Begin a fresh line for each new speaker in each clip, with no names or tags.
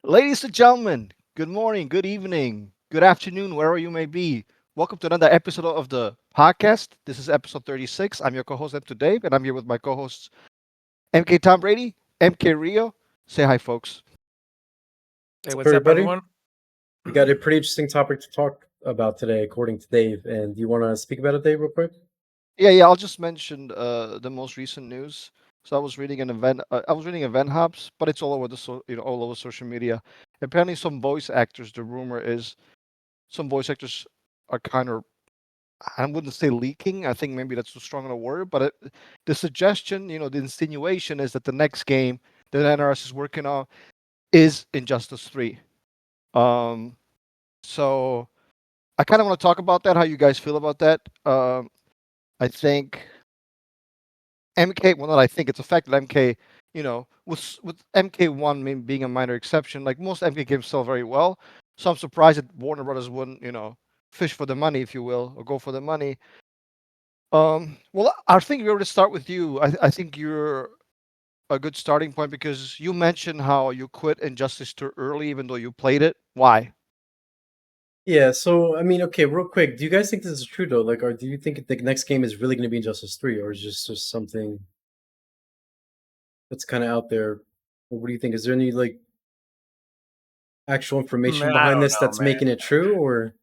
Ladies and gentlemen, good morning, good evening, good afternoon, wherever you may be. Welcome to another episode of the podcast. This is episode 36. I'm your co host, M2 Dave, and I'm here with my co hosts, MK Tom Brady, MK Rio. Say hi, folks.
Hey,
What's up,
what's up,
everybody?
everyone?
We got a pretty interesting topic to talk about today, according to Dave. And do you want to speak about it, Dave, real quick?
Yeah, I'll just mention the most recent news. So I was reading Event Hubs, but it's all over all over social media. Apparently, some voice actors. The rumor is some voice actors are kind of I wouldn't say leaking. I think maybe that's too strong a word, but the suggestion, the insinuation is that the next game that NRS is working on is Injustice 3. Um, so I kind of want to talk about that. How you guys feel about that? I think MK. Well, not I think it's a fact that MK. With MK1 being a minor exception, like most MK games sell very well. So I'm surprised that Warner Brothers wouldn't, fish for the money, if you will, or go for the money. Well, I think we were to start with you. I think you're a good starting point because you mentioned how you quit Injustice too early, even though you played it. Why?
Yeah, so, I mean, okay, real quick. Do you guys think this is true, though? Like, or do you think the next game is really going to be Injustice 3, or is just something that's kind of out there? Or what do you think? Is there any, like, actual information
Man, I
behind
don't
this
know,
that's
man.
making it true, or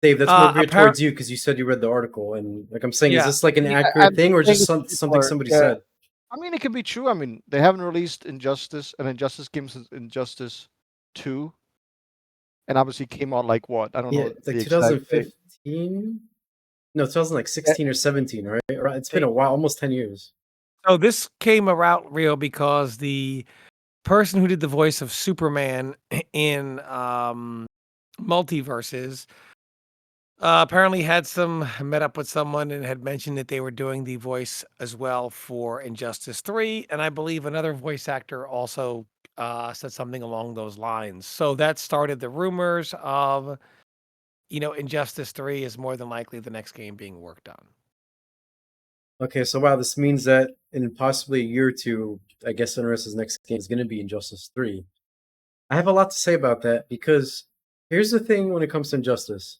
Dave, that's more geared
Apparent,
towards you because you said you read the article. And, like, I'm saying, is
yeah.
this, like, an
I'm
accurate
just
thing, or
saying
just
it's
something
people
somebody
yeah.
said?
I mean, it can be true. I mean, they haven't released Injustice and Injustice game since Injustice 2, and obviously came out like what? I don't
Yeah,
know
like
the exact date.
2015? No, 2016
Yeah,
or 17, right? It's been
Hey,
a while, almost 10 years.
so this came about real because the person who did the voice of Superman in Multiverses apparently had some met up with someone and had mentioned that they were doing the voice as well for Injustice 3, and I believe another voice actor also said something along those lines. So that started the rumors of Injustice 3 is more than likely the next game being worked on.
Okay, so wow, this means that in possibly a year or two, I guess NRS's next game is going to be Injustice 3. I have a lot to say about that because here's the thing when it comes to Injustice.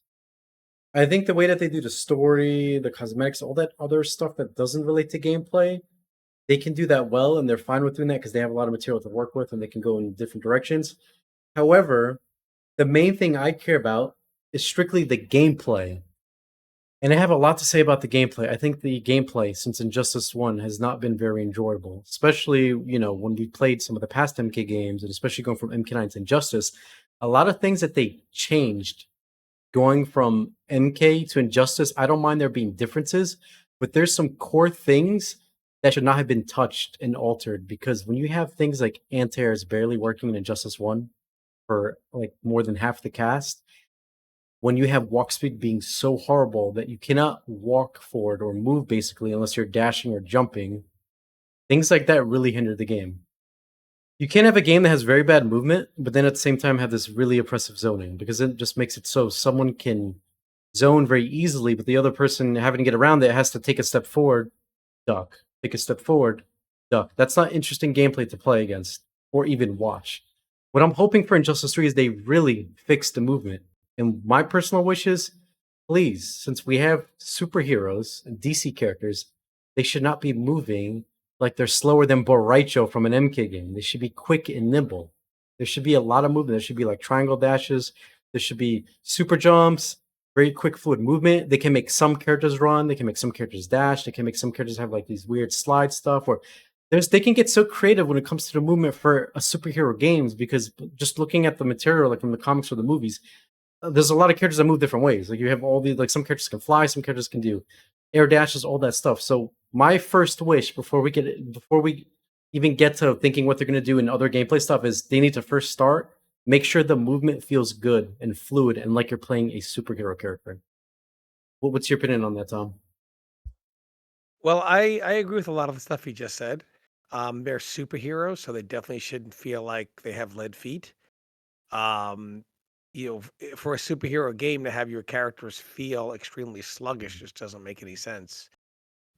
I think the way that they do the story, the cosmetics, all that other stuff that doesn't relate to gameplay, they can do that well and they're fine with doing that because they have a lot of material to work with and they can go in different directions. However, the main thing I care about is strictly the gameplay. And I have a lot to say about the gameplay. I think the gameplay since Injustice 1 has not been very enjoyable, especially, when we played some of the past MK games, and especially going from MK9 to Injustice. A lot of things that they changed going from MK to Injustice, I don't mind there being differences, but there's some core things that should not have been touched and altered because when you have things like anti-airs barely working in Injustice 1 for like more than half the cast, when you have walk speed being so horrible that you cannot walk forward or move basically unless you're dashing or jumping, things like that really hinder the game. You can't have a game that has very bad movement, but then at the same time have this really oppressive zoning because it just makes it so someone can zone very easily, but the other person having to get around it has to take a step forward, duck, take a step forward, duck. That's not interesting gameplay to play against or even watch. What I'm hoping for Injustice 3 is they really fix the movement. And my personal wish is, please, since we have superheroes and DC characters, they should not be moving like they're slower than Boraicho from an MK game. They should be quick and nimble. There should be a lot of movement. There should be like triangle dashes. There should be super jumps, very quick fluid movement. They can make some characters run. They can make some characters dash. They can make some characters have like these weird slide stuff. Or they can get so creative when it comes to the movement for a superhero games because just looking at the material like from the comics or the movies, there's a lot of characters that move different ways. Like you have all these, like some characters can fly, some characters can do air dashes, all that stuff. So my first wish before we even get to thinking what they're going to do in other gameplay stuff is they need to first start make sure the movement feels good and fluid and like you're playing a superhero character. What's your opinion on that, Tom?
Well, I agree with a lot of the stuff you just said. They're superheroes, so they definitely shouldn't feel like they have lead feet. Um, for a superhero game to have your characters feel extremely sluggish just doesn't make any sense.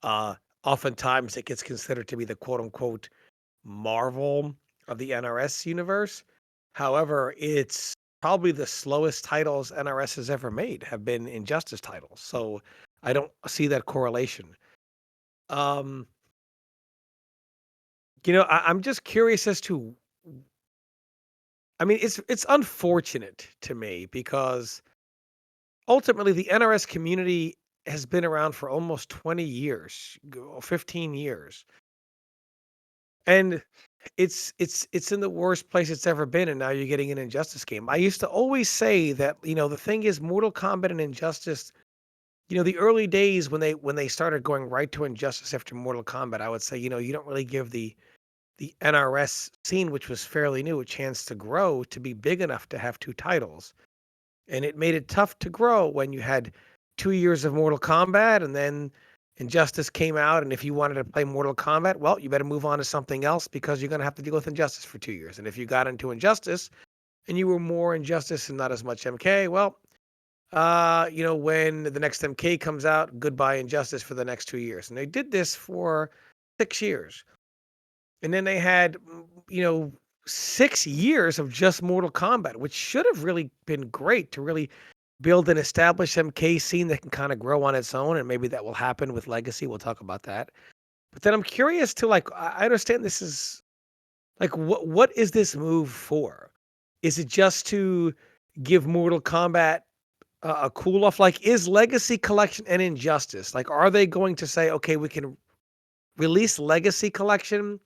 Uh, Oftentimes it gets considered to be the quote unquote marvel of the NRS universe. However, it's probably the slowest titles NRS has ever made have been Injustice titles. So I don't see that correlation. Um, I'm just curious as to. I mean, it's unfortunate to me because ultimately the NRS community has been around for almost 20 years, 15 years. And it's in the worst place it's ever been, and now you're getting an Injustice game. I used to always say that, the thing is Mortal Kombat and Injustice, the early days when they started going right to Injustice after Mortal Kombat, I would say, you don't really give the NRS scene, which was fairly new, a chance to grow to be big enough to have two titles. And it made it tough to grow when you had 2 years of Mortal Kombat and then Injustice came out, and if you wanted to play Mortal Kombat, well, you better move on to something else because you're gonna have to deal with Injustice for 2 years, and if you got into Injustice and you were more Injustice and not as much MK, well, when the next MK comes out, goodbye Injustice for the next 2 years, and they did this for 6 years. And then they had, 6 years of just Mortal Kombat, which should have really been great to really build an established MK scene that can kind of grow on its own, and maybe that will happen with Legacy. We'll talk about that. But then I'm curious to like, I understand this is like, what is this move for? Is it just to give Mortal Kombat a cool off? Like, is Legacy Collection and Injustice like, are they going to say, okay, we can release Legacy Collection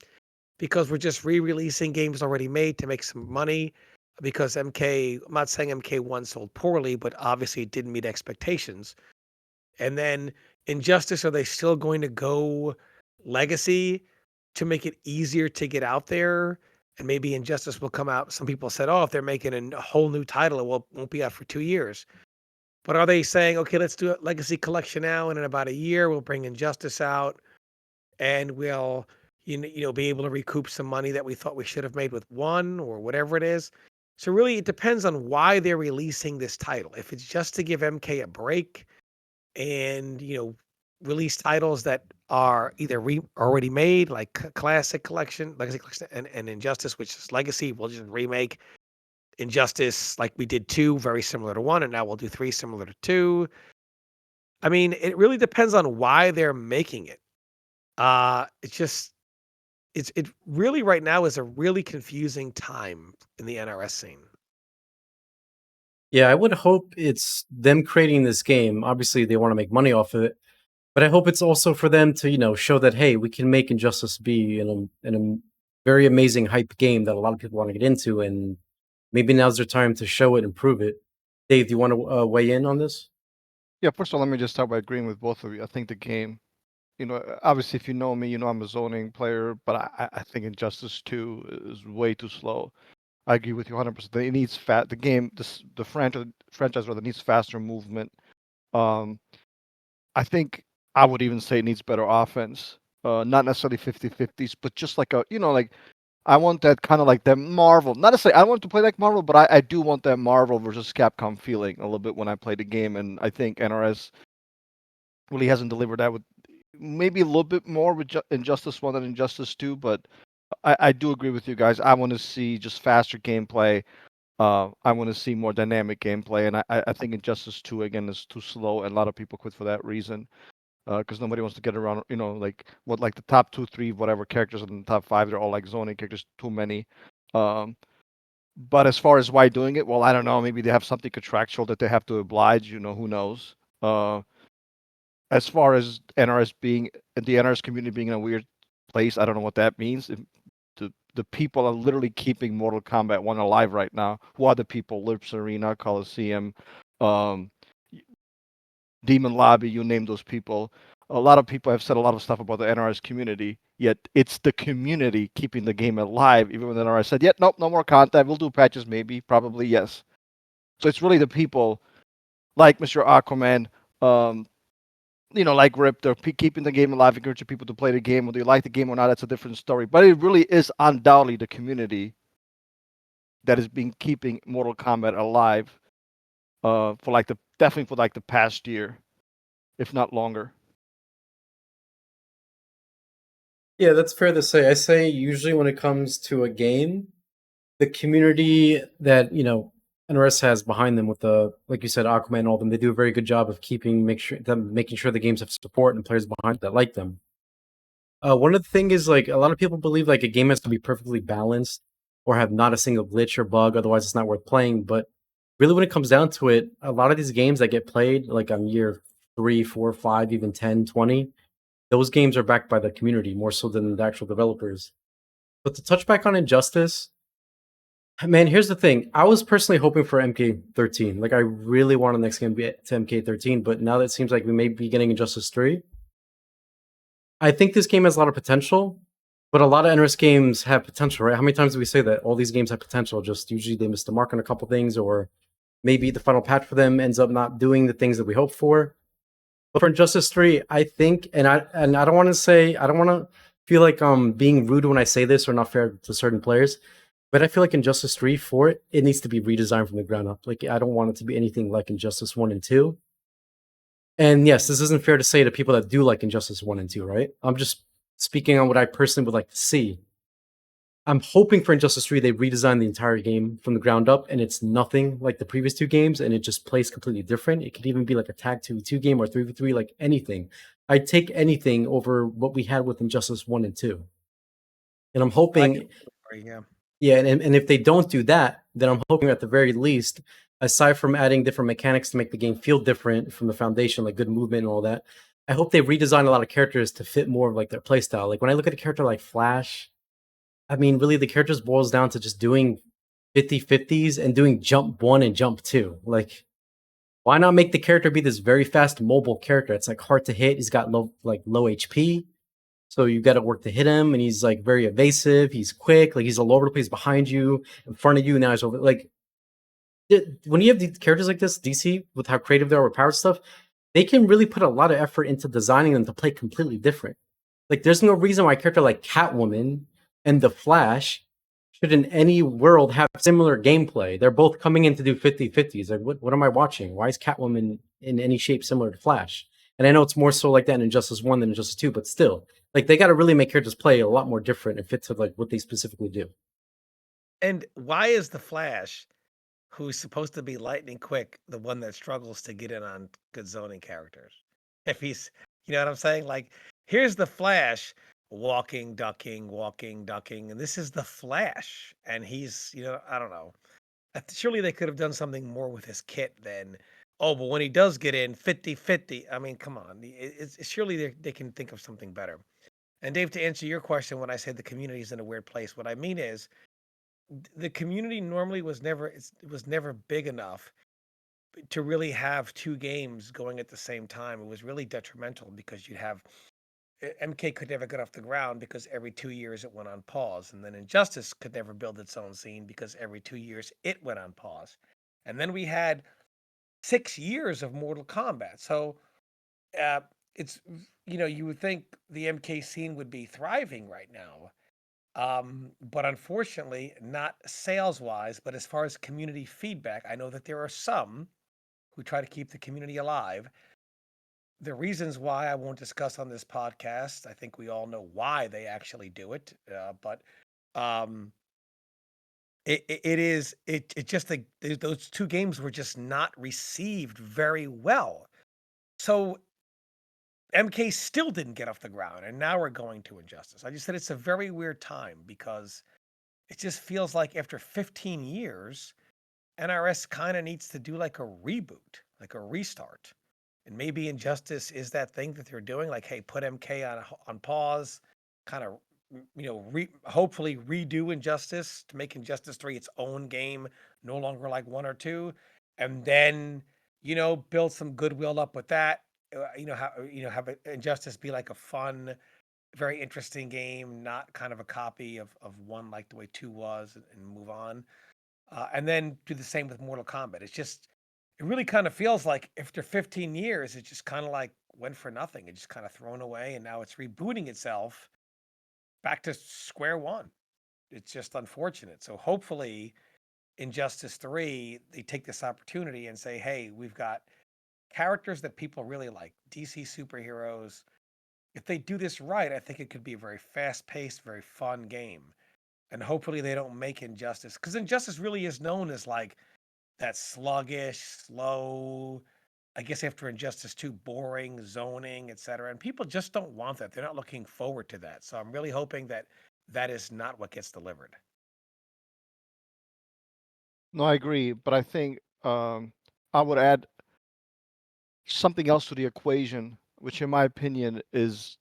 because we're just re-releasing games already made to make some money? Because I'm not saying MK1 sold poorly, but obviously it didn't meet expectations. And then Injustice, are they still going to go Legacy to make it easier to get out there? And maybe Injustice will come out. Some people said, oh, if they're making a whole new title, it won't be out for 2 years. But are they saying, okay, let's do a Legacy Collection now, and in about a year, we'll bring Injustice out, and we'll be able to recoup some money that we thought we should have made with one or whatever it is. So really, it depends on why they're releasing this title. If it's just to give MK a break and release titles that are either already made, like Classic Collection, Legacy Collection, and Injustice, which is Legacy, we'll just remake Injustice like we did 2, very similar to 1, and now we'll do 3 similar to 2. I mean, it really depends on why they're making it. It's just it really right now is a really confusing time in the NRS scene.
Yeah, I would hope it's them creating this game. Obviously, they want to make money off of it, but I hope it's also for them to, show that hey, we can make Injustice be in a very amazing hype game that a lot of people want to get into, and maybe now's their time to show it and prove it. Dave, do you want to weigh in on this?
Yeah, first of all, let me just start by agreeing with both of you. I think the game, obviously, if you know me, I'm a zoning player, but I think Injustice 2 is way too slow. I agree with you 100%. It needs the game, the franchise rather needs faster movement. Um, I think I would even say it needs better offense. Not necessarily 50-50s, but just like like I want that kind of like that Marvel. Not necessarily I want to play like Marvel, but I do want that Marvel versus Capcom feeling a little bit when I play the game, and I think NRS really hasn't delivered that with maybe a little bit more with Injustice 1 than Injustice 2, but I do agree with you guys. I want to see just faster gameplay. I want to see more dynamic gameplay, and I think Injustice 2 again is too slow, and a lot of people quit for that reason. Because nobody wants to get around, like the top 2, 3, whatever characters in the top 5, they're all like zoning characters, too many. Um, but as far as why doing it, well, I don't know. Maybe they have something contractual that they have to oblige. Who knows? As far as the NRS community being in a weird place, I don't know what that means. If the people are literally keeping Mortal Kombat 1 alive right now. Who are the people? Lips Arena, Coliseum, um, Demon Lobby, you name those people. A lot of people have said a lot of stuff about the NRS community, yet it's the community keeping the game alive, even when the NRS said, yeah, nope, no more content. We'll do patches, maybe, probably, yes. So it's really the people like Mr. Aquaman, like Rip, they're keeping the game alive, encouraging people to play the game. Whether you like the game or not, that's a different story. But it really is undoubtedly the community that has been keeping Mortal Kombat alive definitely for like the past year, if not longer.
Yeah, that's fair to say. I say usually when it comes to a game, the community that NRS has behind them with the like you said, Aquaman and all them, they do a very good job of making sure the games have support and players behind that like them. One of the thing is like a lot of people believe like a game has to be perfectly balanced or have not a single glitch or bug, otherwise it's not worth playing. But really, when it comes down to it, a lot of these games that get played like on year 3, 4, 5, even 10, 20, those games are backed by the community more so than the actual developers. But to touch back on Injustice, man, here's the thing. I was personally hoping for MK13. Like, I really want the next game to MK13, but now that it seems like we may be getting Injustice 3, I think this game has a lot of potential, but a lot of NRS games have potential, right? How many times do we say that all these games have potential? Just usually they miss the mark on a couple things, or maybe the final patch for them ends up not doing the things that we hope for. But for Injustice 3, I think, and I don't want to say, I don't want to feel like being rude when I say this or not fair to certain players, but I feel like Injustice 3 for it needs to be redesigned from the ground up. Like I don't want it to be anything like Injustice 1 and 2. And yes, this isn't fair to say to people that do like Injustice 1 and 2, right? I'm just speaking on what I personally would like to see. I'm hoping for Injustice 3 they redesign the entire game from the ground up and it's nothing like the previous two games and it just plays completely different. It could even be like a tag 2v2 game or 3v3, like anything. I'd take anything over what we had with Injustice 1 and 2. And I'm hoping
Yeah.
yeah, and if they don't do that, then I'm hoping at the very least, aside from adding different mechanics to make the game feel different from the foundation, like good movement and all that, I hope they redesign a lot of characters to fit more of like their playstyle. Like when I look at a character like Flash, I mean, really the character just boils down to just doing 50-50s and doing jump 1 and jump 2. Like, why not make the character be this very fast mobile character? It's like hard to hit. He's got low HP. So you got to work to hit him, and he's like very evasive. He's quick, like he's all over the place behind you, in front of you. Now he's over. Like when you have these characters like this, DC, with how creative they are with power stuff, they can really put a lot of effort into designing them to play completely different. Like there's no reason why a character like Catwoman and the Flash should in any world have similar gameplay. They're both coming in to do 50-50s. Like what am I watching? Why is Catwoman in any shape similar to Flash? And I know it's more so like that in Injustice 1 than Injustice 2, but still, like they got to really make characters play a lot more different and fit to like what they specifically do.
And why is the Flash, who's supposed to be lightning quick, the one that struggles to get in on good zoning characters? If he's, you know what I'm saying? Like, here's the Flash walking, ducking, and this is the Flash, and he's, I don't know. Surely they could have done something more with his kit than, oh, but when he does get in 50-50, I mean, come on. Surely they can think of something better. And Dave, to answer your question, when I say the community is in a weird place, what I mean is the community normally was never big enough to really have two games going at the same time. It was really detrimental because you'd have MK could never get off the ground because every 2 years it went on pause, and then Injustice could never build its own scene because every 2 years it went on pause, and then we had 6 years of Mortal Kombat. So uh, it's you would think the MK scene would be thriving right now. But unfortunately, not sales wise, but as far as community feedback, I know that there are some who try to keep the community alive. The reasons why I won't discuss on this podcast, I think we all know why they actually do it. But um, it just like those two games were just not received very well. So MK still didn't get off the ground, and now we're going to Injustice. I just said it's a very weird time because it just feels like after 15 years, NRS kind of needs to do like a reboot, like a restart. And maybe Injustice is that thing that they're doing, like, hey, put MK on pause, kind of, hopefully redo Injustice to make Injustice 3 its own game, no longer like 1 or 2, and then, build some goodwill up with that. Have Injustice be like a fun, very interesting game, not kind of a copy of 1 like the way 2 was, and move on. And then do the same with Mortal Kombat. It really kind of feels like after 15 years, it just kind of like went for nothing. It just kind of thrown away, and now it's rebooting itself back to square one. It's just unfortunate. So hopefully, Injustice 3, they take this opportunity and say, hey, we've got characters that people really like, DC superheroes, if they do this right, I think it could be a very fast-paced, very fun game. And hopefully they don't make Injustice, because Injustice really is known as like that sluggish, slow. I guess after Injustice 2, boring, zoning, etc. And people just don't want that. They're not looking forward to that. So I'm really hoping that that is not what gets delivered.
No, I agree, but I think I would add something else to the equation, which in my opinion is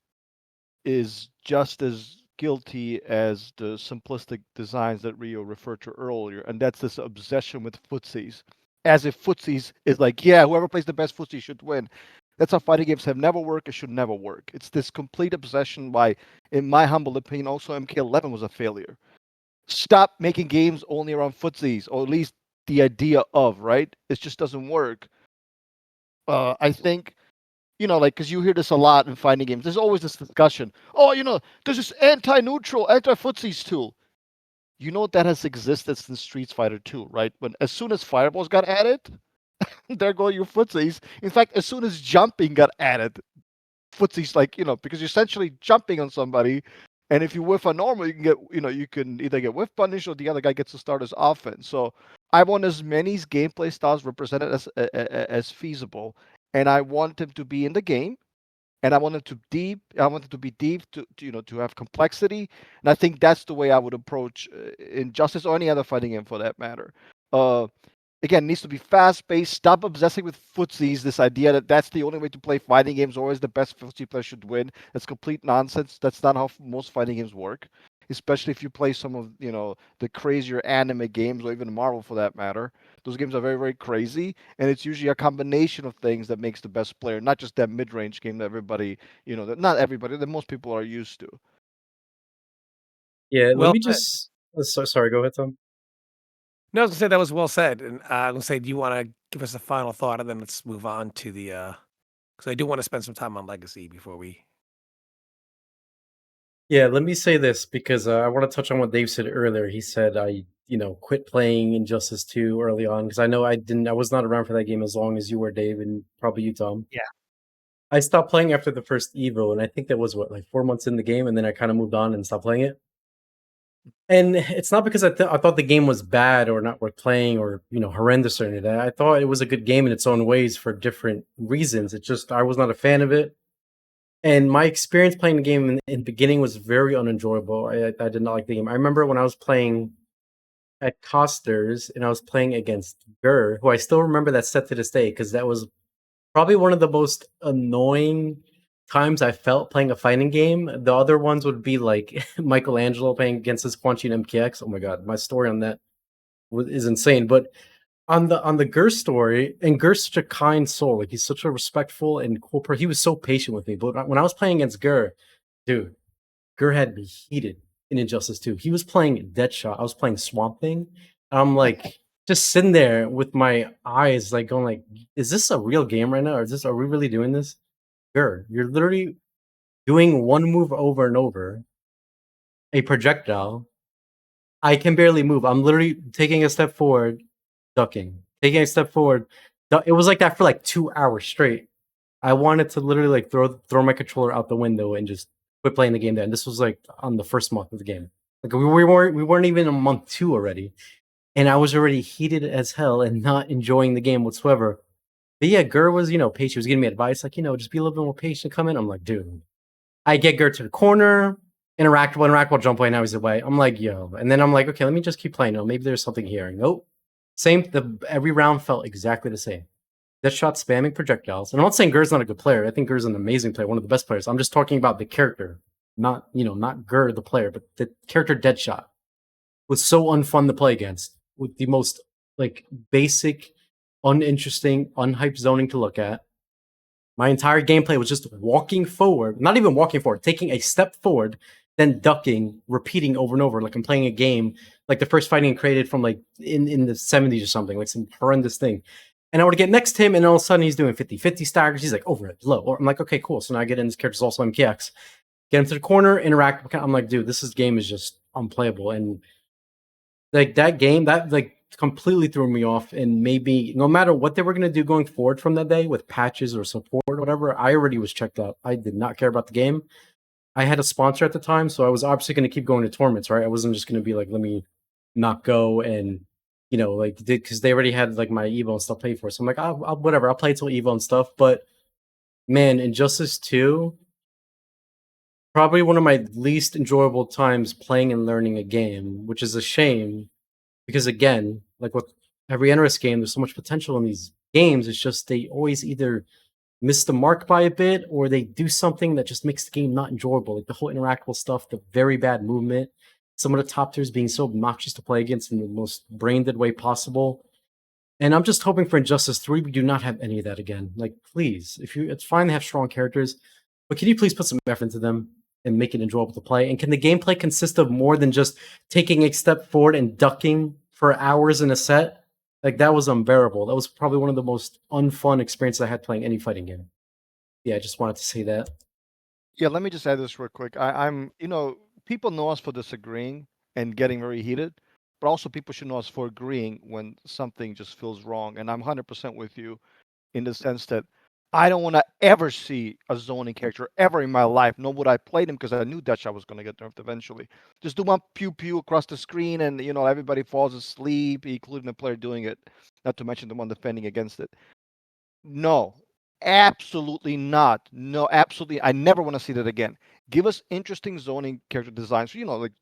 just as guilty as the simplistic designs that Rio referred to earlier, and that's this obsession with footsies. As if footsies is like, yeah, whoever plays the best footsie should win. That's how fighting games have never worked. It should never work. It's this complete obsession by, in my humble opinion, also MK11 was a failure. Stop making games only around footsies, or at least the idea of, right? It just doesn't work. I think like, because you hear this a lot in fighting games. There's always this discussion. Oh, there's this anti-neutral, anti-footsies tool. That has existed since Street Fighter 2, right? When as soon as fireballs got added, there go your footsies. In fact, as soon as jumping got added, footsies because you're essentially jumping on somebody, and if you whiff a normal, you can get you can either get whiff punish or the other guy gets to start as offense. So I want as many gameplay styles represented as feasible, and I want them to be in the game, and I want it to be deep to have complexity, and I think that's the way I would approach Injustice or any other fighting game for that matter. Uh, Again, it needs to be fast-paced. Stop obsessing with footsies. This idea that that's the only way to play fighting games, always the best footsie player should win. That's complete nonsense. That's not how most fighting games work. Especially if you play some of the crazier anime games, or even Marvel for that matter. Those games are very, very crazy, and it's usually a combination of things that makes the best player, not just that mid-range game that everybody, that not everybody, that most people are used to.
Yeah, let
Well
me
said.
just. Sorry, go ahead, Tom.
No, I was gonna say that was well said. And I'm gonna say, do you want to give us a final thought, and then let's move on to the because I do want to spend some time on Legacy before we.
Yeah, let me say this because I want to touch on what Dave said earlier. He said I, quit playing Injustice 2 early on because I know I was not around for that game as long as you were, Dave, and probably you, Tom.
Yeah.
I stopped playing after the first Evo, and I think that was what, like 4 months in the game, and then I kind of moved on and stopped playing it. And it's not because I thought the game was bad or not worth playing or horrendous or anything. I thought it was a good game in its own ways for different reasons. It's just I was not a fan of it. And my experience playing the game in the beginning was very unenjoyable. I did not like the game. I remember when I was playing at Costers and I was playing against Gur, who I still remember that set to this day because that was probably one of the most annoying times I felt playing a fighting game. The other ones would be like Michelangelo playing against his Quan Chi and MKX. Oh my god, my story on that is insane. But on the Gur story, and Gur's such a kind soul. Like he's such a respectful and cool person. He was so patient with me. But when I was playing against Gur, dude, Gur had me heated in Injustice 2. He was playing Deadshot. I was playing Swamp Thing. I'm like just sitting there with my eyes like going like, is this a real game right now? Or are we really doing this? Gur, you're literally doing one move over and over, a projectile. I can barely move. I'm literally taking a step forward, ducking, taking a step forward. It was like that for like 2 hours straight. I wanted to literally like throw my controller out the window and just quit playing the game. Then this was like on the first month of the game. Like we weren't even in month 2 already, and I was already heated as hell and not enjoying the game whatsoever. But yeah, Gur was patient. He was giving me advice like just be a little bit more patient. Come in. I'm like, dude. I get Gur to the corner, interact while jump away. Now he's away. I'm like, yo, and then I'm like, okay, let me just keep playing. No, maybe there's something here. Nope. Same. Every round felt exactly the same. That shot spamming projectiles. And I'm not saying Gur's not a good player. I think Gur's an amazing player, one of the best players. I'm just talking about the character, not Gur the player, but the character Deadshot was so unfun to play against with the most like basic, uninteresting, unhyped zoning to look at. My entire gameplay was just walking forward, not even walking forward, taking a step forward, then ducking, repeating over and over, like I'm playing a game, like the first fighting created from like in the 70s or something, like some horrendous thing. And I would get next to him, and all of a sudden he's doing 50-50 staggers. He's like, over it, low. Or I'm like, okay, cool. So now I get in, this character's also MKX. Get him to the corner, interact. I'm like, dude, this game is just unplayable. And like that game, that like completely threw me off, and maybe no matter what they were going to do going forward from that day with patches or support or whatever, I already was checked out. I did not care about the game. I had a sponsor at the time, so I was obviously going to keep going to tournaments, right? I wasn't just going to be like, let me not go and like because they already had like my Evo and stuff paid for. So I'm like, I'll whatever, I'll play till Evo and stuff. But man, Injustice 2, probably one of my least enjoyable times playing and learning a game, which is a shame because again, like with every NRS game, there's so much potential in these games. It's just they always either miss the mark by a bit or they do something that just makes the game not enjoyable. Like the whole interactable stuff, the very bad movement, some of the top tiers being so obnoxious to play against in the most brain dead way possible. And I'm just hoping for Injustice 3 we do not have any of that again. Like, please, it's fine to have strong characters, but can you please put some effort into them and make it enjoyable to play? And can the gameplay consist of more than just taking a step forward and ducking for hours in a set? Like, that was unbearable. That was probably one of the most unfun experiences I had playing any fighting game. Yeah, I just wanted to say that.
Yeah, let me just add this real quick. I'm, people know us for disagreeing and getting very heated, but also people should know us for agreeing when something just feels wrong. And I'm 100% with you in the sense that I don't want to ever see a zoning character ever in my life, nor would I play them because I knew Deadshot was going to get nerfed eventually. Just do one pew pew across the screen and, everybody falls asleep, including the player doing it, not to mention the one defending against it. No, absolutely not. No, absolutely. I never want to see that again. Give us interesting zoning character designs. So, like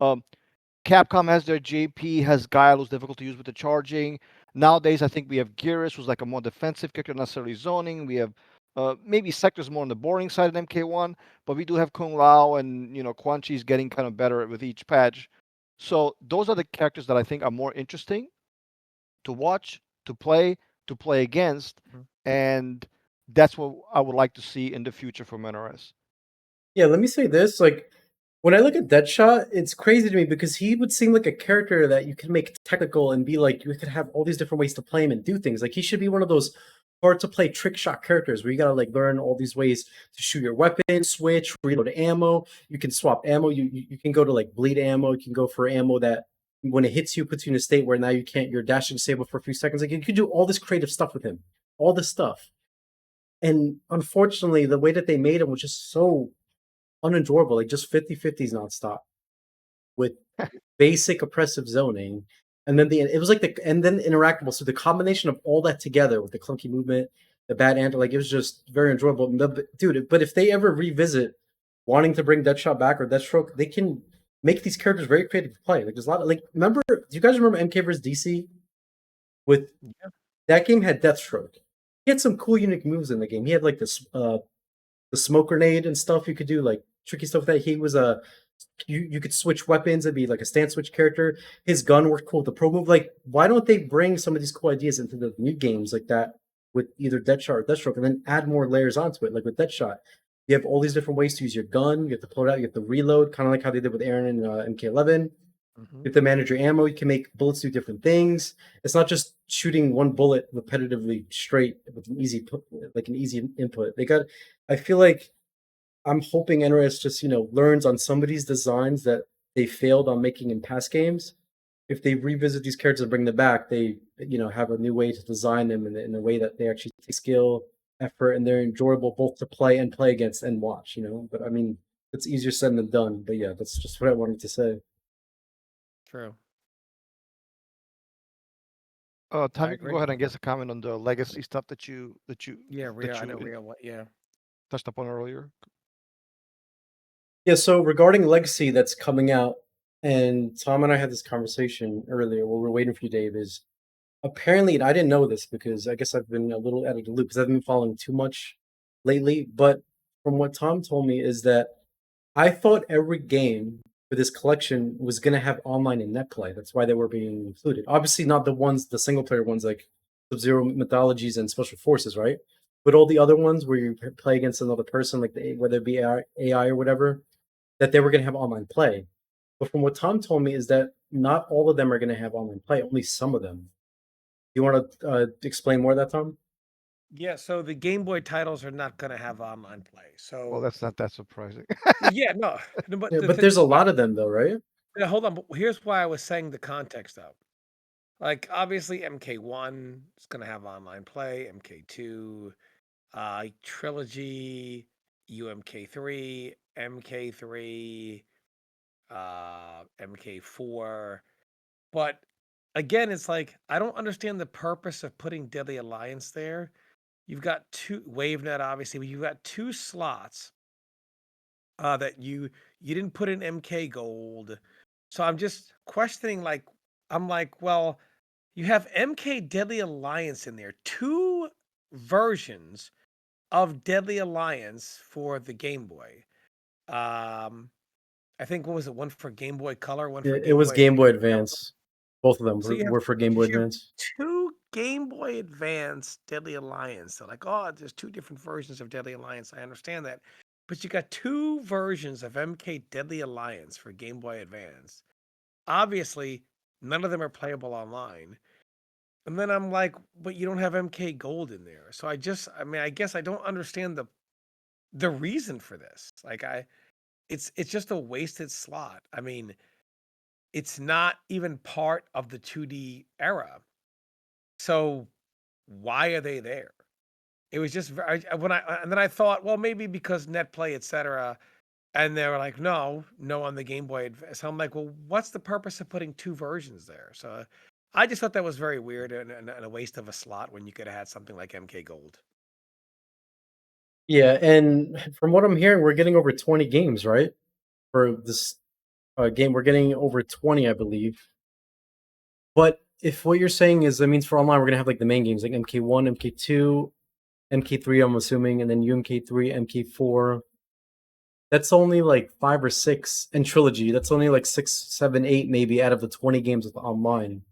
um, Capcom has their JP, has Guile, who's difficult to use with the charging. Nowadays, I think we have Gearus, who's like a more defensive character, not necessarily zoning. We have maybe Sector's more on the boring side of MK1, but we do have Kung Lao and, Quan Chi's getting kind of better with each patch. So those are the characters that I think are more interesting to watch, to play against, and that's what I would like to see in the future from NRS.
Yeah, let me say this. Like, when I look at Deadshot, it's crazy to me because he would seem like a character that you can make technical and be like, you could have all these different ways to play him and do things. Like, he should be one of those hard to play trick shot characters where you gotta like learn all these ways to shoot your weapon, switch, reload ammo. You can swap ammo. You can go to like bleed ammo. You can go for ammo that when it hits you puts you in a state where now you can't. You're dashing disabled for a few seconds. Like you could do all this creative stuff with him, all this stuff. And unfortunately, the way that they made him was just so unenjoyable, like just 50-50s nonstop with basic oppressive zoning. And then it was like and then interactable. So the combination of all that together with the clunky movement, the bad anti, like it was just very enjoyable. Dude, but if they ever revisit wanting to bring Deadshot back or Deathstroke, they can make these characters very creative to play. Like there's a lot of remember, do you guys remember MK vs DC? With that game had Deathstroke. He had some cool unique moves in the game. He had like this the smoke grenade and stuff you could do, like tricky stuff that he was a you could switch weapons and be like a stand switch character. His gun worked cool with the pro move. Like, why don't they bring some of these cool ideas into the new games like that with either Deadshot or Deathstroke and then add more layers onto it? Like with Deadshot, you have all these different ways to use your gun. You have to pull it out, you have to reload, kind of like how they did with Aaron and MK11. You have to manage your ammo. You can make bullets do different things. It's not just shooting one bullet repetitively straight with an easy input. I feel like I'm hoping NRS just learns on some of these designs that they failed on making in past games. If they revisit these characters and bring them back, they have a new way to design them in a way that they actually take skill, effort, and they're enjoyable both to play and play against and watch. But I mean, it's easier said than done. But yeah, that's just what I wanted to say.
True.
Tom,
I
you can
agree.
go ahead and guess a comment on the legacy stuff that you
Yeah,
that
real. I know
you
real. What? Yeah.
touched upon earlier.
Yeah, so regarding Legacy that's coming out, and Tom and I had this conversation earlier while we're waiting for you, Dave, is apparently, and I didn't know this because I guess I've been a little out of the loop because I haven't been following too much lately, but from what Tom told me is that I thought every game for this collection was going to have online and net play. That's why they were being included. Obviously, not the single player ones like Sub-Zero Mythologies and Special Forces, right? But all the other ones where you play against another person, like whether it be AI or whatever, that they were going to have online play. But from what Tom told me is that not all of them are going to have online play, only some of them. You want to explain more of that, Tom?
Yeah. So the Game Boy titles are not going to have online play.
Well,
So
that's not that surprising.
yeah, no. But
Yeah, but there's a lot of them though, right?
hold on. But here's why I was saying the context of. Like obviously MK1 is gonna have online play, MK2, Trilogy, UMK3, MK3, MK4. But again, it's like I don't understand the purpose of putting Deadly Alliance there. You've got two WaveNet, obviously, but you've got two slots that you didn't put in MK Gold. So I'm just questioning, like, I'm like, well, you have MK Deadly Alliance in there, two versions of Deadly Alliance for the Game Boy. Um, I think what was it? One for Game Boy Color, one for
It
Game
was
Boy
Game Boy
Advance.
Advance. Both of them
So
were for Game Boy
you have
Advance.
two Game Boy Advance Deadly Alliance. So like, oh, there's two different versions of Deadly Alliance. I understand that. But you got two versions of MK Deadly Alliance for Game Boy Advance. Obviously, none of them are playable online. And then I'm like, but you don't have MK Gold in there. So I mean, I guess I don't understand the reason for this. Like it's just a wasted slot. I mean, it's not even part of the 2D era. So why are they there? It was just when I and then I thought, well, maybe because NetPlay, etc. And they were like, no, no on the Game Boy Advance. So I'm like, well, what's the purpose of putting two versions there? So I just thought that was very weird and a waste of a slot when you could have had something like MK Gold.
Yeah, and from what I'm hearing, we're getting over 20 games, right? For this game, we're getting over 20, I believe. But if what you're saying is that means for online, we're gonna have like the main games like MK1, MK2, MK3, I'm assuming, and then UMK3, MK4. That's only like 5 or 6, and Trilogy. That's only like 6, 7, 8, maybe out of the 20 games with online.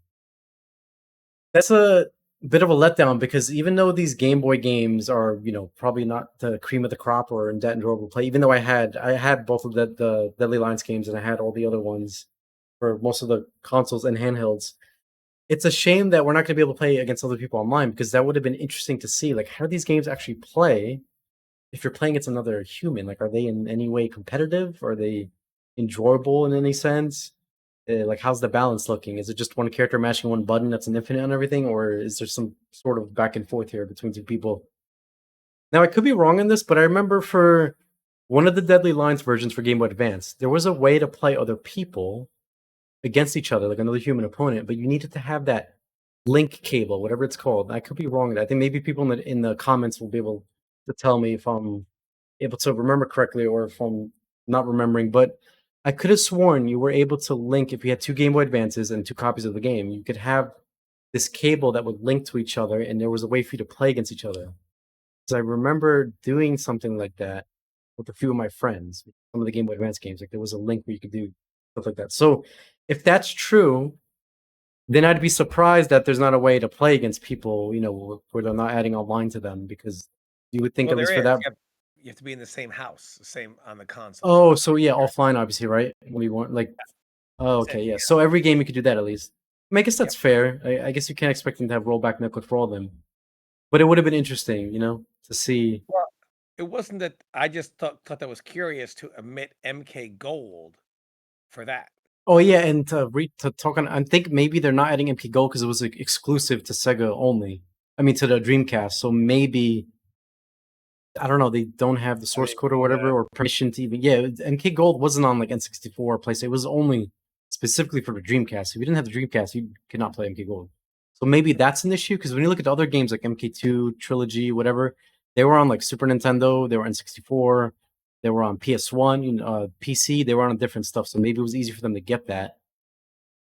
That's a bit of a letdown because even though these Game Boy games are, probably not the cream of the crop or in debt and durable play, even though I had both of the Deadly Alliance games and I had all the other ones for most of the consoles and handhelds. It's a shame that we're not going to be able to play against other people online because that would have been interesting to see. Like, how do these games actually play if you're playing against another human? Like, are they in any way competitive? Are they enjoyable in any sense? Like, how's the balance looking? Is it just one character mashing one button that's an infinite on everything, or is there some sort of back and forth here between two people? Now, I could be wrong on this, but I remember for one of the Deadly Lines versions for Game Boy Advance, there was a way to play other people against each other, like another human opponent, but you needed to have that link cable, whatever it's called. I could be wrong. I think maybe people in the comments will be able to tell me if I'm able to remember correctly or if I'm not remembering. But I could have sworn you were able to link if you had two Game Boy Advances and two copies of the game. You could have this cable that would link to each other, and there was a way for you to play against each other. So I remember doing something like that with a few of my friends. Some of the Game Boy Advance games, like there was a link where you could do stuff like that. So if that's true, then I'd be surprised that there's not a way to play against people, where they're not adding online to them because you would think
Well,
at
there
least
is.
for that.
You have to be in the same house, the same on the console.
Oh, so yeah, offline, obviously, right? What do you want? Like, oh,
Same
okay, yeah.
here.
So every game you could do that at least. I guess that's
Yep.
fair. I guess you can't expect them to have rollback netcode for all of them, but it would have been interesting, to see.
Well, it wasn't that I just thought that was curious to omit MK Gold for that.
Oh yeah, and to talk on, I think maybe they're not adding MP Gold because it was like, exclusive to Sega only. I mean, to the Dreamcast. So maybe I don't know. They don't have the
I
source
didn't
code or
know
whatever,
that.
or permission to even. Yeah, MK Gold wasn't on like N64 or PlayStation. It was only specifically for the Dreamcast. If you didn't have the Dreamcast, you could not play MK Gold. So maybe that's an issue because when you look at the other games like MK2, Trilogy, whatever, they were on like Super Nintendo, they were N64, they were on PS1, PC, they were on different stuff. So maybe it was easy for them to get that.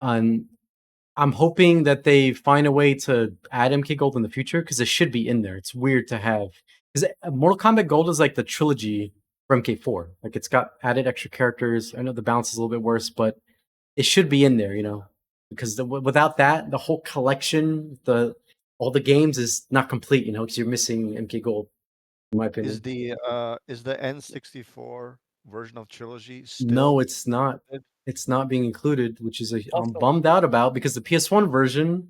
And I'm hoping that they find a way to add MK Gold in the future because it should be in there. It's weird to have because Mortal Kombat Gold is like the trilogy for MK4. Like it's got added extra characters. I know the balance is a little bit worse, but it should be in there, because without that, the whole collection, all the games is not complete, because you're missing MK Gold, in my
Is
opinion.
the N64 version of Trilogy
No,
still
it's not.
included?
It's not being included, which is I'm
Also,
bummed out about because the PS1 version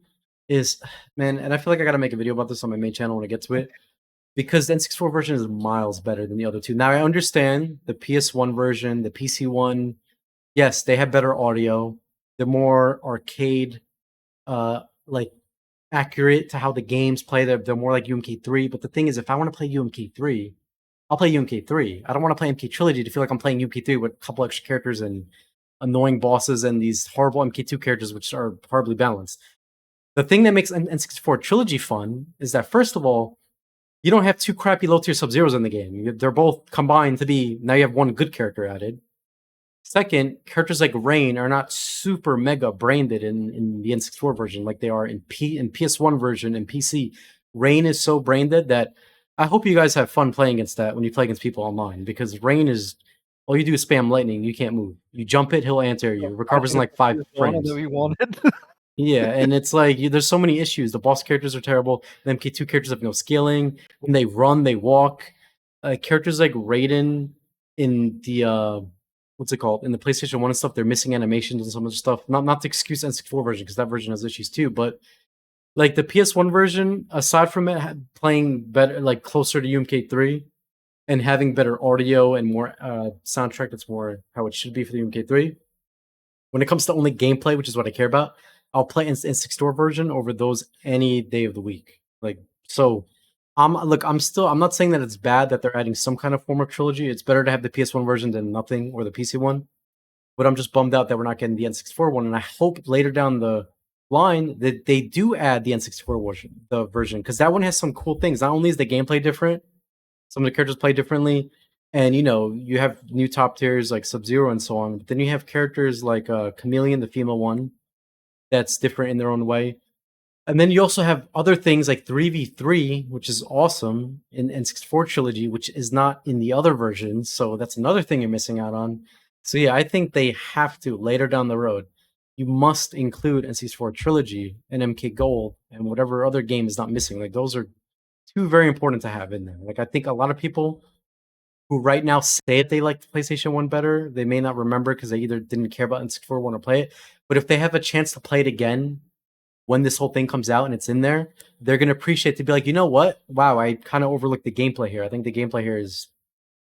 is, man, and I feel like I gotta make a video about this on my main channel when I get to it because the N64 version is miles better than the other two. Now I understand the PS1 version, the PC one, yes, they have better audio, they're more arcade like accurate to how the games play. They're more like UMK3. But the thing is, if I want to play UMK3, I'll play UMK3. I don't want to play MK Trilogy to feel like I'm playing UMK3 with a couple extra characters and annoying bosses and these horrible MK2 characters, which are horribly balanced. The thing that makes N64 Trilogy fun is that, first of all, you don't have two crappy low tier Sub Zeros in the game. They're both combined to be, now you have one good character added. Second, characters like Rain are not super mega branded in the N64 version like they are in PS1 version and PC. Rain is so branded that I hope you guys have fun playing against that when you play against people online, because Rain is, all you do is spam lightning. You can't move. You jump it, he'll anti-air you. Recovers in like 5 frames.
That we wanted.
Yeah, and it's like there's so many issues. The boss characters are terrible. The MK2 characters have no scaling. When they run, they walk. Characters like Raiden in the what's it called, in the PlayStation 1 and stuff, they're missing animations and some of the stuff. Not to excuse N64 version, because that version has issues too, but like the PS1 version, aside from it playing better, like closer to UMK3 and having better audio and more soundtrack, that's more how it should be for the UMK3. When it comes to only gameplay, which is what I care about, I'll play N64 version over those any day of the week. Like, so I'm not saying that it's bad that they're adding some kind of form of trilogy. It's better to have the PS1 version than nothing, or the PC one. But I'm just bummed out that we're not getting the N64 one, and I hope later down the line that they do add the N64 version, because that one has some cool things. Not only is the gameplay different, some of the characters play differently, and you have new top tiers like Sub-Zero and so on. But then you have characters like Chameleon, the female one, that's different in their own way. And then you also have other things like 3v3, which is awesome in N64 Trilogy, which is not in the other versions. So that's another thing you're missing out on. So yeah, I think they have to, later down the road, you must include N64 Trilogy and MK Gold and whatever other game is not missing. Like, those are two very important to have in there. Like, I think a lot of people who right now say that they like the PlayStation 1 better, they may not remember because they either didn't care about N64 or want to play it. But if they have a chance to play it again when this whole thing comes out and it's in there, they're going to appreciate to be like, you know what? Wow, I kind of overlooked the gameplay here. I think the gameplay here is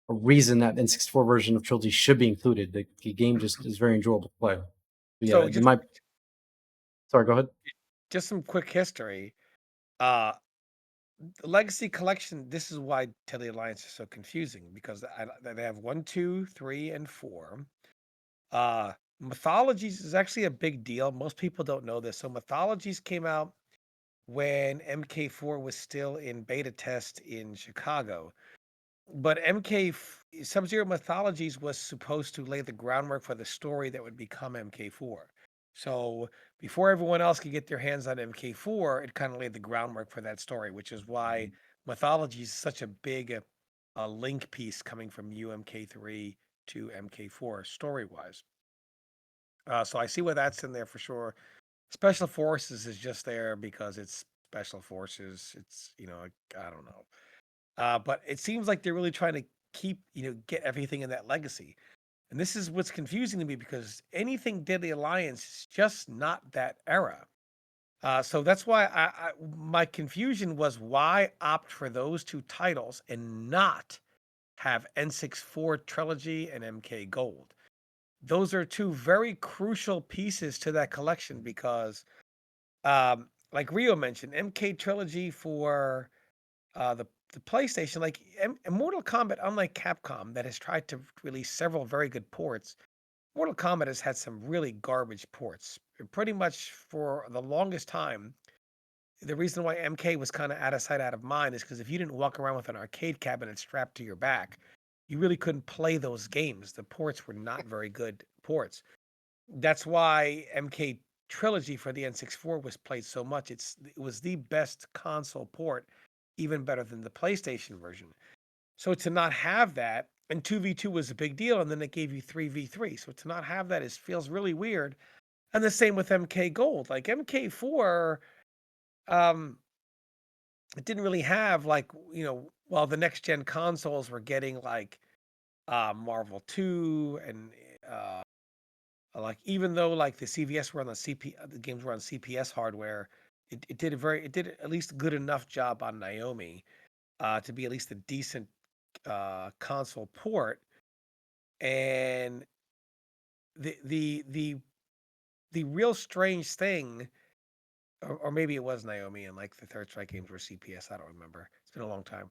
a reason that N64 version of Trilogy should be included. The game just is very enjoyable to play. But yeah,
So
you might. Sorry, go ahead.
just some quick history. The Legacy Collection, this is why Tele Alliance is so confusing, because they have 1, 2, 3, and 4. Mythologies is actually a big deal. Most people don't know this. So Mythologies came out when MK4 was still in beta test in Chicago. But Sub-Zero Mythologies was supposed to lay the groundwork for the story that would become MK4. So before everyone else could get their hands on MK4, it kind of laid the groundwork for that story, which is why Mythologies is such a big link piece coming from UMK3 to MK4 story-wise. So I see why that's in there for sure. Special Forces is just there because it's Special Forces. It's, I don't know. But it seems like they're really trying to keep, get everything in that legacy. And this is what's confusing to me, because anything Deadly Alliance is just not that era. So that's why my confusion was, why opt for those two titles and not have N64 Trilogy and MK Gold. Those are two very crucial pieces to that collection, because, like Rio mentioned, MK Trilogy for the PlayStation, like Mortal Kombat, unlike Capcom that has tried to release several very good ports, Mortal Kombat has had some really garbage ports. Pretty much for the longest time, the reason why MK was kind of out of sight, out of mind is because if you didn't walk around with an arcade cabinet strapped to your back, you really couldn't play those games. The ports were not very good ports. That's why MK Trilogy for the N64 was played so much. It was the best console port, even better than the PlayStation version. So to not have that, and 2v2 was a big deal, and then it gave you 3v3. So to not have that feels really weird. And the same with MK Gold. Like MK4, it didn't really have, like, while the next gen consoles were getting like Marvel 2 and like, even though like the CVS were on the games were on CPS hardware, it did at least a good enough job on Naomi to be at least a decent console port. And the the the the real strange thing or maybe it was Naomi, and like the Third Strike games were CPS. I don't remember. It's been a long time.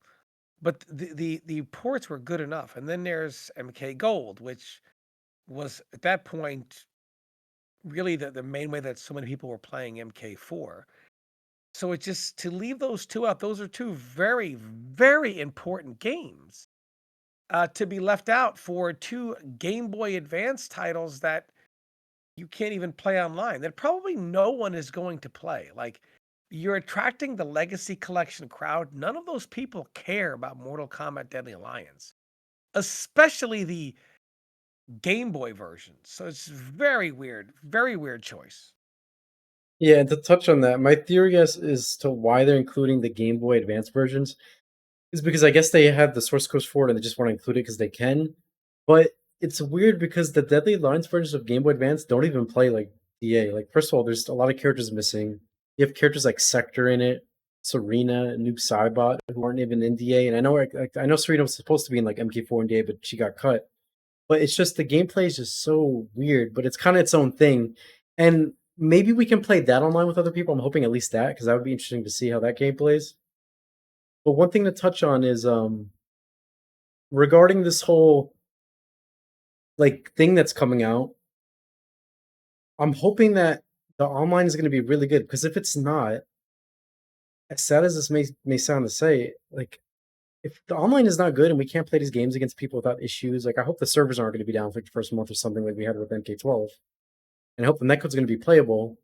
But the ports were good enough. And then there's MK Gold, which was at that point really the main way that so many people were playing MK4. So it's just to leave those two out, those are two very, very important games to be left out for two Game Boy Advance titles that you can't even play online, that probably no one is going to play. Like, you're attracting the Legacy Collection crowd. None of those people care about Mortal Kombat Deadly Alliance, especially the Game Boy version. So it's very weird choice.
Yeah, and to touch on that, my theory as to why they're including the Game Boy Advance versions is because I guess they had the source codes for it and they just want to include it because they can. But it's weird because the Deadly Alliance versions of Game Boy Advance don't even play like DA. Like, first of all, there's a lot of characters missing. You have characters like Sector in it, Serena, Noob Saibot, who aren't even in DA. And I know Serena was supposed to be in like MK4 and DA, but she got cut. But it's just the gameplay is just so weird, but it's kind of its own thing. And maybe we can play that online with other people. I'm hoping at least that, because that would be interesting to see how that game plays. But one thing to touch on is regarding this whole like thing that's coming out. I'm hoping that the online is going to be really good, because if it's not, as sad as this may sound to say, like if the online is not good and we can't play these games against people without issues, like I hope the servers aren't going to be down for the first month or something like we had with MK12, and I hope the netcode's going to be playable.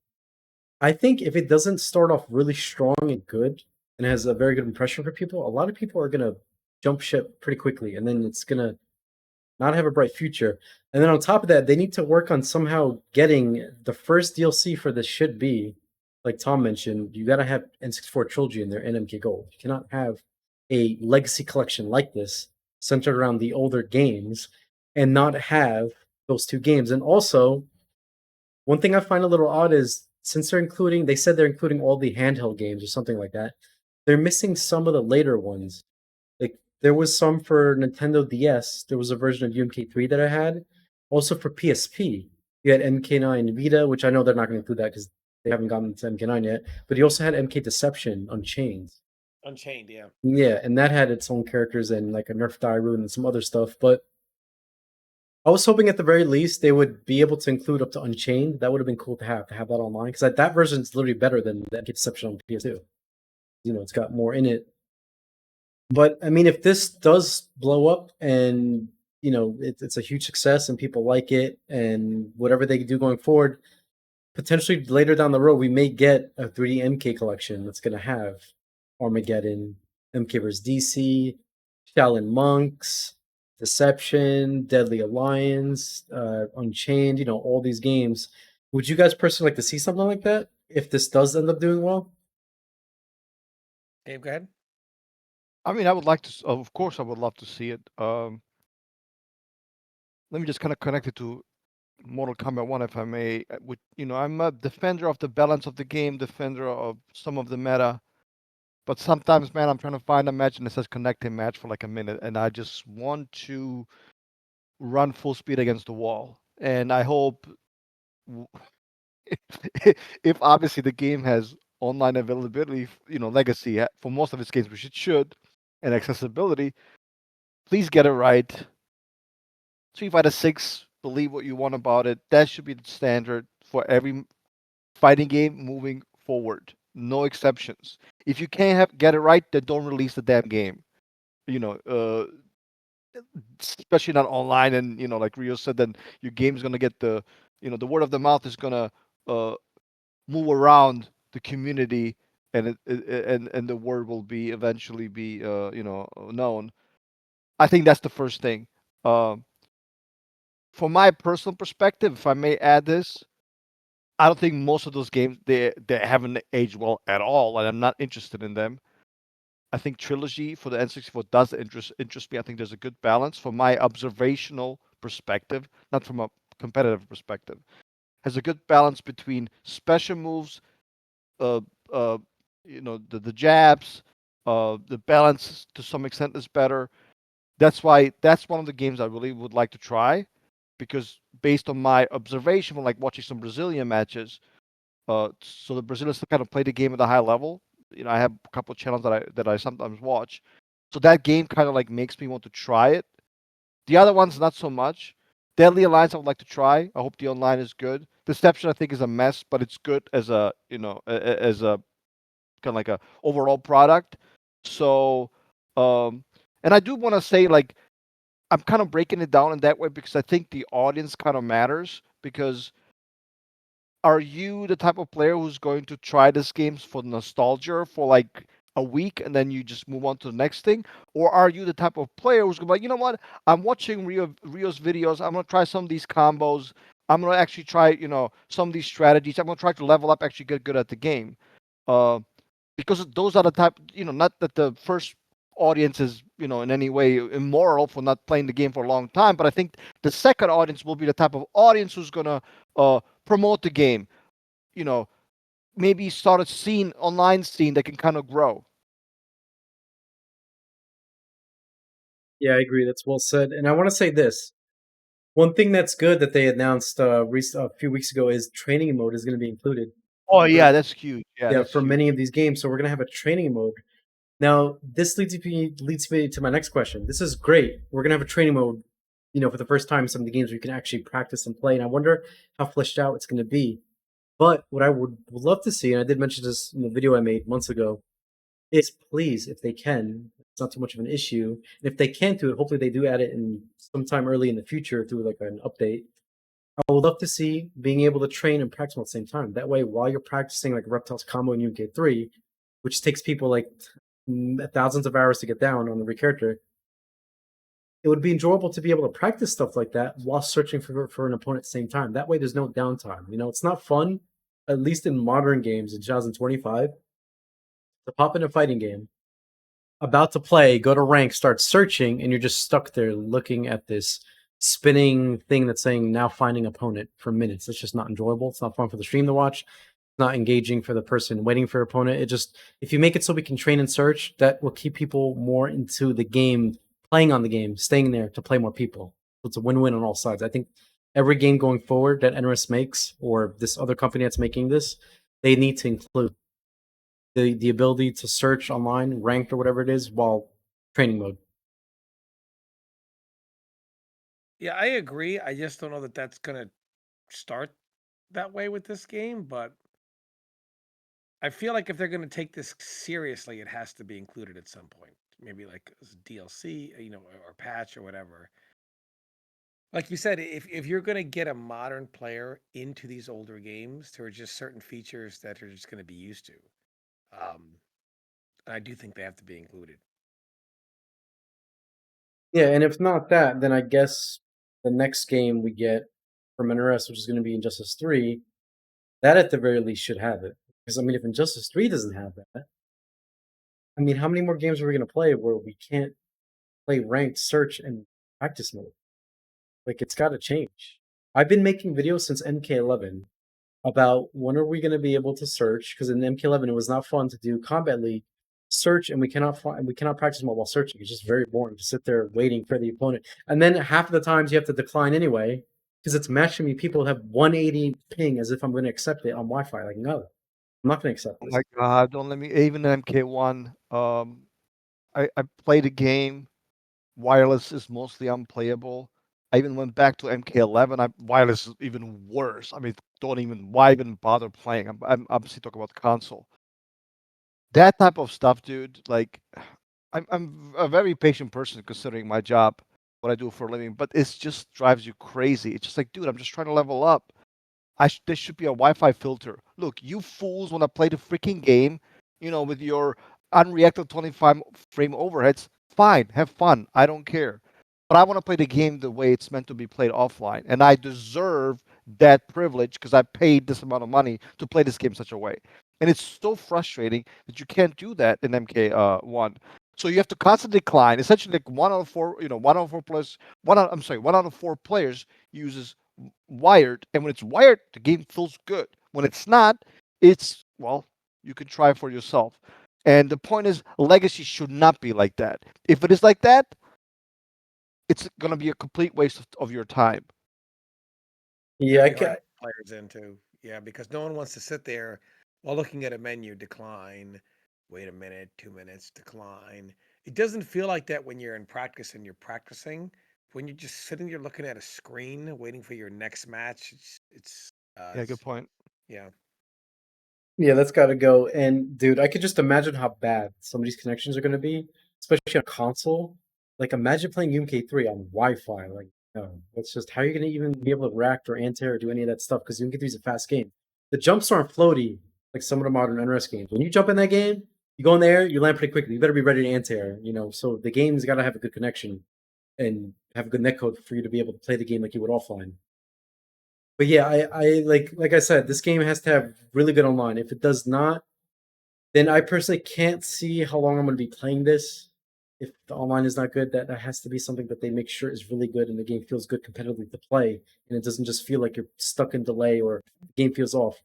I think if it doesn't start off really strong and good and has a very good impression for people, a lot of people are going to jump ship pretty quickly, and then it's going to not have a bright future. And then on top of that, they need to work on somehow getting the first DLC for this should be, like Tom mentioned, you got to have N64 Trilogy in there and MK Gold. You cannot have a legacy collection like this centered around the older games and not have those two games. And also, one thing I find a little odd is since they said they're including all the handheld games or something like that, they're missing some of the later ones. Like there was some for Nintendo DS. There was a version of UMK3 that I had. Also for PSP, you had MK9 Vita, which I know they're not going to include that because they haven't gotten to MK9 yet. But you also had MK Deception Unchained.
Unchained, yeah.
Yeah, and that had its own characters and like a Nerf Dairun and some other stuff. But I was hoping at the very least they would be able to include up to Unchained. That would have been cool to have that online, because that version is literally better than the MK Deception on PS2. You know, it's got more in it. But I mean, if this does blow up and it's a huge success and people like it and whatever they do going forward, potentially later down the road we may get a 3D MK collection that's going to have Armageddon, MK vs DC, Shaolin Monks, Deception, Deadly Alliance, Unchained. All these games. Would you guys personally like to see something like that if this does end up doing well?
Dave, go ahead.
I mean, I would like to. Of course, I would love to see it. Let me just kind of connect it to Mortal Kombat 1, if I may. I'm a defender of the balance of the game, defender of some of the meta. But sometimes, man, I'm trying to find a match and it says connecting match for like a minute, and I just want to run full speed against the wall. And I hope, w- if obviously the game has online availability, Legacy for most of its games, which it should, and accessibility, please get it right. Street Fighter 6, believe what you want about it. That should be the standard for every fighting game moving forward. No exceptions. If you can't get it right, then don't release the damn game. You know, especially not online. And like Rio said, then your game's gonna get the word of the mouth is gonna uh, move around the community, and and the word will be eventually be known. I think that's the first thing. Um, from my personal perspective, if I may add this, I don't think most of those games they haven't aged well at all, and I'm not interested in them. I think Trilogy for the N64 does interest me. I think there's a good balance from my observational perspective, not from a competitive perspective. Has a good balance between special moves, uh, uh, the jabs, the balance to some extent is better. That's one of the games I really would like to try, because based on my observation, from like watching some Brazilian matches, So the Brazilians still kind of play the game at a high level. I have a couple of channels that I sometimes watch. So that game kind of like makes me want to try it. The other ones not so much. Deadly Alliance I would like to try. I hope the online is good. Deception I think is a mess, but it's good as a as a kind of like a overall product. So, um, and I do want to say like I'm kind of breaking it down in that way because I think the audience kind of matters. Because are you the type of player who's going to try this games for nostalgia for like a week and then you just move on to the next thing? Or are you the type of player who's gonna be like, you know what? I'm watching Rio's videos. I'm gonna try some of these combos. I'm gonna actually try, some of these strategies. I'm gonna try to level up, actually get good at the game. Uh, because those are the type, not that the first audience is, in any way immoral for not playing the game for a long time, but I think the second audience will be the type of audience who's gonna promote the game, you know, maybe start a scene, online scene that can kind of grow.
Yeah, I agree. That's well said. And I want to say this. One thing that's good that they announced a few weeks ago is training mode is going to be included.
Oh
For,
yeah, that's huge. Yeah,
yeah,
that's
for
huge.
many of these games. So we're going to have a training mode. Now, this leads me to my next question. This is great. We're going to have a training mode, for the first time, some of the games where you can actually practice and play. And I wonder how fleshed out it's going to be. But what I would love to see, and I did mention this in the video I made months ago, is please, if they can, it's not too much of an issue. And if they can't do it, hopefully they do add it in sometime early in the future through like an update. I would love to see being able to train and practice at the same time. That way, while you're practicing like Reptile's combo in UK3, which takes people like thousands of hours to get down on every character, it would be enjoyable to be able to practice stuff like that while searching for an opponent at the same time. That way, there's no downtime. It's not fun, at least in modern games in 2025, to pop in a fighting game, about to play, go to rank, start searching, and you're just stuck there looking at this spinning thing that's saying now finding opponent for minutes. It's just not enjoyable. It's not fun for the stream to watch. It's not engaging for the person waiting for opponent. It just, if you make it so we can train and search, that will keep people more into the game, playing on the game, staying there to play more people. So it's a win-win on all sides. I think every game going forward that NRS makes, or this other company that's making this, they need to include the ability to search online, ranked or whatever it is, while training mode.
Yeah, I agree. I just don't know that that's gonna start that way with this game, but I feel like if they're gonna take this seriously, it has to be included at some point. Maybe like as DLC, or patch or whatever. Like you said, if you're gonna get a modern player into these older games, there are just certain features that are just gonna be used to. Um, and I do think they have to be included.
Yeah, and if not that, then I guess the next game we get from NRS, which is going to be Injustice 3, that at the very least should have it. Because, I mean, if Injustice 3 doesn't have that, I mean, how many more games are we going to play where we can't play ranked, search, and practice mode? Like, it's got to change. I've been making videos since MK11 about when are we going to be able to search, because in MK11 it was not fun to do Combat League search, and we cannot practice mode while searching. It's just very boring to sit there waiting for the opponent, and then half of the times you have to decline anyway because it's matching me people who have 180 ping as if I'm going to accept it on Wi-Fi. Like, no, I'm not going to accept
Oh
this.
my God, don't let me. Even MK1, I played a game. Wireless is mostly unplayable. I even went back to MK11. Wireless is even worse. I mean, don't even why even bother playing? I'm obviously talking about the console. That type of stuff, dude. Like, I'm a very patient person considering my job, what I do for a living. But it just drives you crazy. It's just like, dude, I'm just trying to level up. There should be a Wi-Fi filter. Look, you fools want to play the freaking game, with your unreacted 25 frame overheads. Fine, have fun. I don't care. But I want to play the game the way it's meant to be played offline, and I deserve that privilege because I paid this amount of money to play this game such a way. And it's so frustrating that you can't do that in MK1. So you have to constantly decline. Essentially, like one out of four, one out of four plus one out. I'm sorry, one out of four players uses wired, and when it's wired, the game feels good. When it's not, it's well, you can try for yourself. And the point is, legacy should not be like that. If it is like that, it's gonna be a complete waste of your time.
Yeah,
It'd be hard to get players into. Yeah, because no one wants to sit there while looking at a menu, decline, wait a minute, 2 minutes, decline. It doesn't feel like that when you're in practice and you're practicing. When you're just sitting there looking at a screen, waiting for your next match,
Yeah, good point.
yeah.
Yeah, that's got to go. And dude, I could just imagine how bad some of these connections are going to be, especially on console. Like, imagine playing UMK3 on Wi-Fi. Like, no, that's just how you're going to even be able to react or anti-air or do any of that stuff because UMK3 is a fast game. The jumps aren't floaty like some of the modern NRS games. When you jump in that game, you go in there, you land pretty quickly. You better be ready to anti-air. So the game's got to have a good connection and have a good netcode for you to be able to play the game like you would offline. But yeah, I like I said, this game has to have really good online. If it does not, then I personally can't see how long I'm going to be playing this. If the online is not good, that has to be something that they make sure is really good and the game feels good competitively to play, and it doesn't just feel like you're stuck in delay or the game feels off.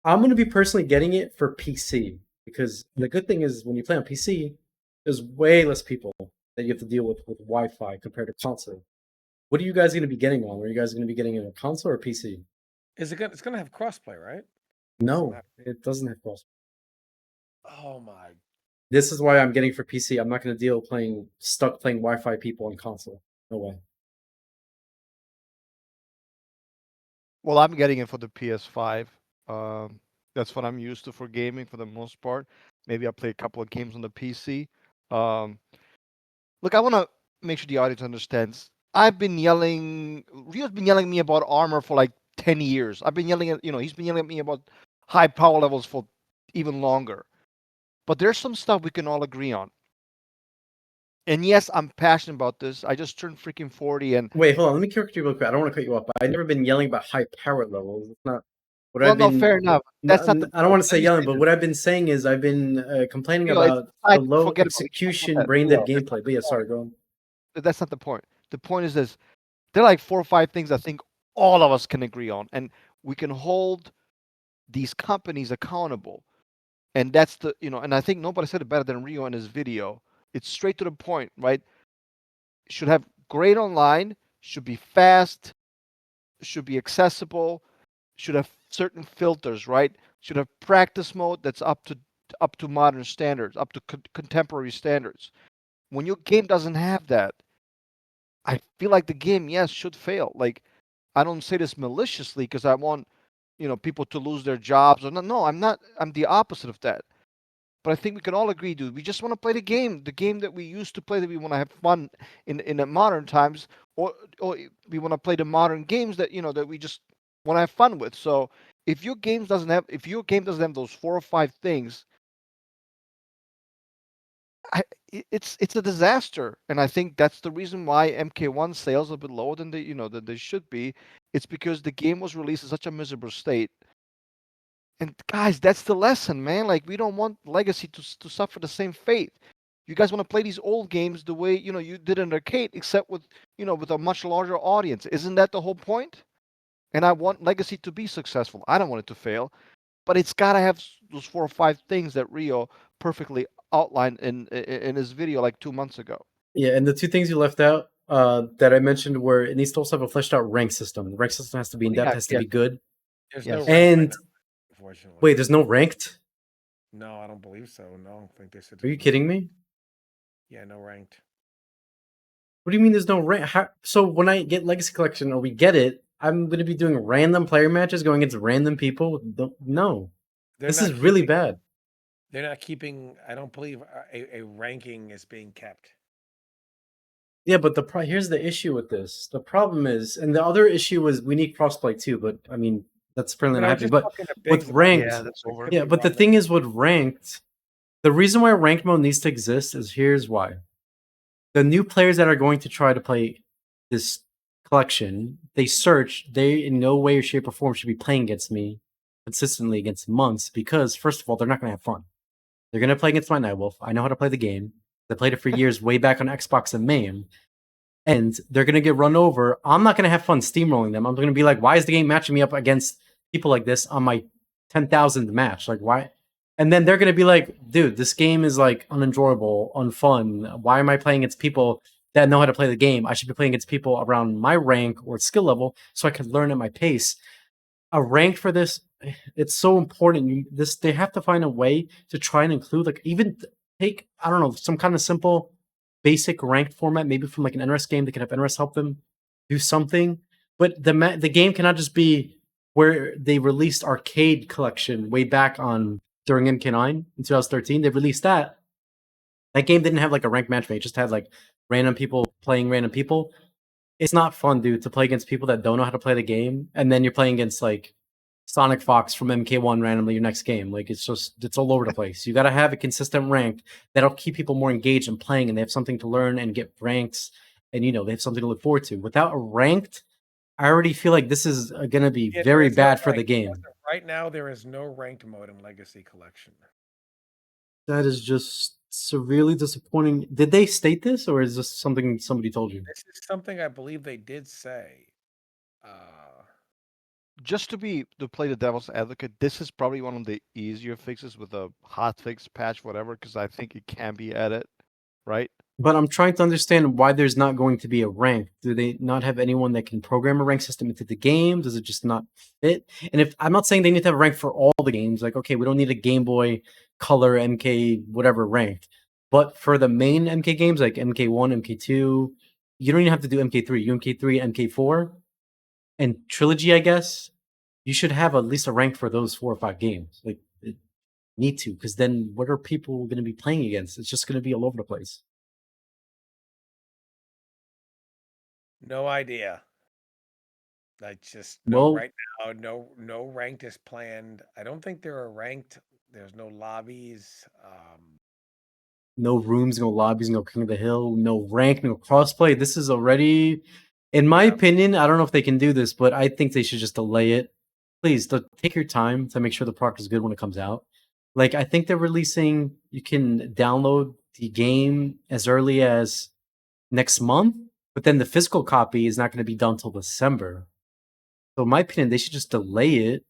I'm going to be personally getting it for PC because the good thing is when you play on PC, there's way less people that you have to deal with Wi-Fi compared to console. What are you guys going to be getting on? Are you guys going to be getting it on console or PC?
It's gonna have crossplay, right?
No, it doesn't have cross.
Oh my.
This is why I'm getting for PC. I'm not going to deal stuck playing Wi-Fi people on console. No way.
Well, I'm getting it for the PS5. That's what I'm used to for gaming for the most part. Maybe I'll play a couple of games on the PC. Um, Look, I want to make sure the audience understands. I've been yelling. Rio's been yelling at me about armor for like 10 years. I've been yelling at, he's been yelling at me about high power levels for even longer. But there's some stuff we can all agree on. And yes, I'm passionate about this. I just turned freaking 40 and
Wait, hold on. Let me correct you real quick. I don't want to cut you off, but I've never been yelling about high power levels. It's not what
well,
I've
no,
been.
fair enough. That's not the
I don't
point.
want to
Let
say
me
yelling,
say
but
this.
what I've been saying is I've been complaining
Rio, it's
about the
aside,
low
forget about it.
execution,
That.
brain dead
Rio, that's
gameplay.
not
But
the
yeah,
point.
sorry, go on.
That's not the point. The point is this. There are like 4 or 5 things I think all of us can agree on, and we can hold these companies accountable. And that's and I think nobody said it better than Rio in his video. It's straight to the point, right? Should have great online, should be fast, should be accessible, should have certain filters, right? Should have practice mode that's up to modern standards, up to contemporary standards. When your game doesn't have that, I feel like the game, yes, should fail. Like, I don't say this maliciously because I want, people to lose their jobs or no. No, I'm not. I'm the opposite of that. But I think we can all agree, dude. We just want to play the game that we used to play, that we want to have fun in the modern times, or we want to play the modern games that we just want to have fun with. So if your game doesn't have those 4 or 5 things, it's a disaster. And I think that's the reason why MK1 sales are a bit lower than they should be. It's because the game was released in such a miserable state. And guys, that's the lesson, man. Like, we don't want Legacy to suffer the same fate. You guys want to play these old games the way you did in arcade, except with a much larger audience. Isn't that the whole point? And I want Legacy to be successful. I don't want it to fail, but it's got to have those 4 or 5 things that Rio perfectly outlined in his video like 2 months ago.
Yeah, and the two things you left out that I mentioned were it needs to also have a fleshed out rank system. The rank system has to be in depth,
Yeah,
has to
yeah,
be good.
There's no
yes.
rank right
And
now, unfortunately.
wait, there's no ranked?
No, I don't believe so. No, I think they said.
Are you kidding me?
Yeah, no ranked.
What do you mean there's no rank? So when I get Legacy Collection or we get it, I'm going to be doing random player matches going against random people? No. This is really bad.
They're not keeping. I don't believe a ranking is being kept.
Yeah, but here's the issue with this. The problem is, and the other issue was we need crossplay too, but I mean, that's apparently not happening. But with ranked,
that's over.
yeah, but the thing is with ranked, the reason why ranked mode needs to exist is here's why. The new players that are going to try to play this collection, they in no way or shape or form should be playing against me consistently against months because, first of all, they're not going to have fun. They're going to play against my Nightwolf. I know how to play the game. I played it for years way back on Xbox and MAME. And they're going to get run over. I'm not going to have fun steamrolling them. I'm going to be like, why is the game matching me up against people like this on my 10,000th match? Like, why? And then they're going to be like, dude, this game is like unenjoyable, unfun. Why am I playing against people that know how to play the game? I should be playing against people around my rank or skill level so I can learn at my pace. a rank for this, it's so important. They have to find a way to try and include, like, even take, I don't know, some kind of simple basic ranked format, maybe from like an NRS game. They could have NRS help them do something. But the game cannot just be where they released Arcade Collection way back on during MK9 in 2013. They released that. That game didn't have like a ranked matchmate. It just had like random people playing random people. It's not fun, dude, to play against people that don't know how to play the game, and then you're playing against like Sonic Fox from MK1 randomly your next game. Like it's all over the place. You got to have a consistent rank that'll keep people more engaged in playing, and they have something to learn and get ranks, and they have something to look forward to. Without a ranked, I already feel like this is going to be
Yeah,
very
there is no
bad for the
ranked.
game.
Right now, there is no ranked mode in Legacy Collection.
That is just severely disappointing. Did they state this, or is this something somebody told you?
This is something I believe they did say.
Just to play the devil's advocate, this is probably one of the easier fixes with a hot fix patch, whatever, because I think it can be added, right?
But I'm trying to understand why there's not going to be a rank. Do they not have anyone that can program a rank system into the game? Does it just not fit? And if I'm not saying they need to have a rank for all the games, like, okay, we don't need a Game Boy Color MK whatever ranked. But for the main MK games like MK1, MK2, you don't even have to do MK3. MK3, MK4, and Trilogy, I guess, you should have at least a rank for those 4 or 5 games. Like, need to, because then what are people going to be playing against? It's just going to be all over the place.
No idea. I just
Well,
right now, no ranked is planned. I don't think there are ranked. There's no lobbies.
No rooms, no lobbies, no King of the Hill, no rank, no crossplay. This is already, in my opinion, I don't know if they can do this, but I think they should just delay it. Please take your time to make sure the product is good when it comes out. Like, I think they're releasing, you can download the game as early as next month, but then the physical copy is not going to be done till December. So, in my opinion, they should just delay it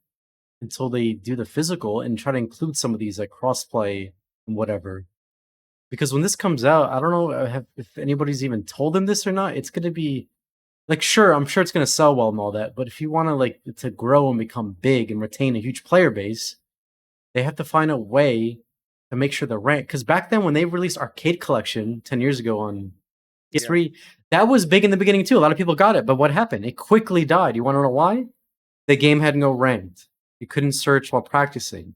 until they do the physical and try to include some of these like crossplay and whatever. Because when this comes out, I don't know if anybody's even told them this or not. It's going to be like, sure, I'm sure it's going to sell well and all that, but if you want to like to grow and become big and retain a huge player base, they have to find a way to make sure the rank. Because back then, when they released Arcade Collection 10 years ago on PS3, that was big in the beginning too. A lot of people got it, but what happened? It quickly died. You want to know why? The game had no ranked. You couldn't search while practicing.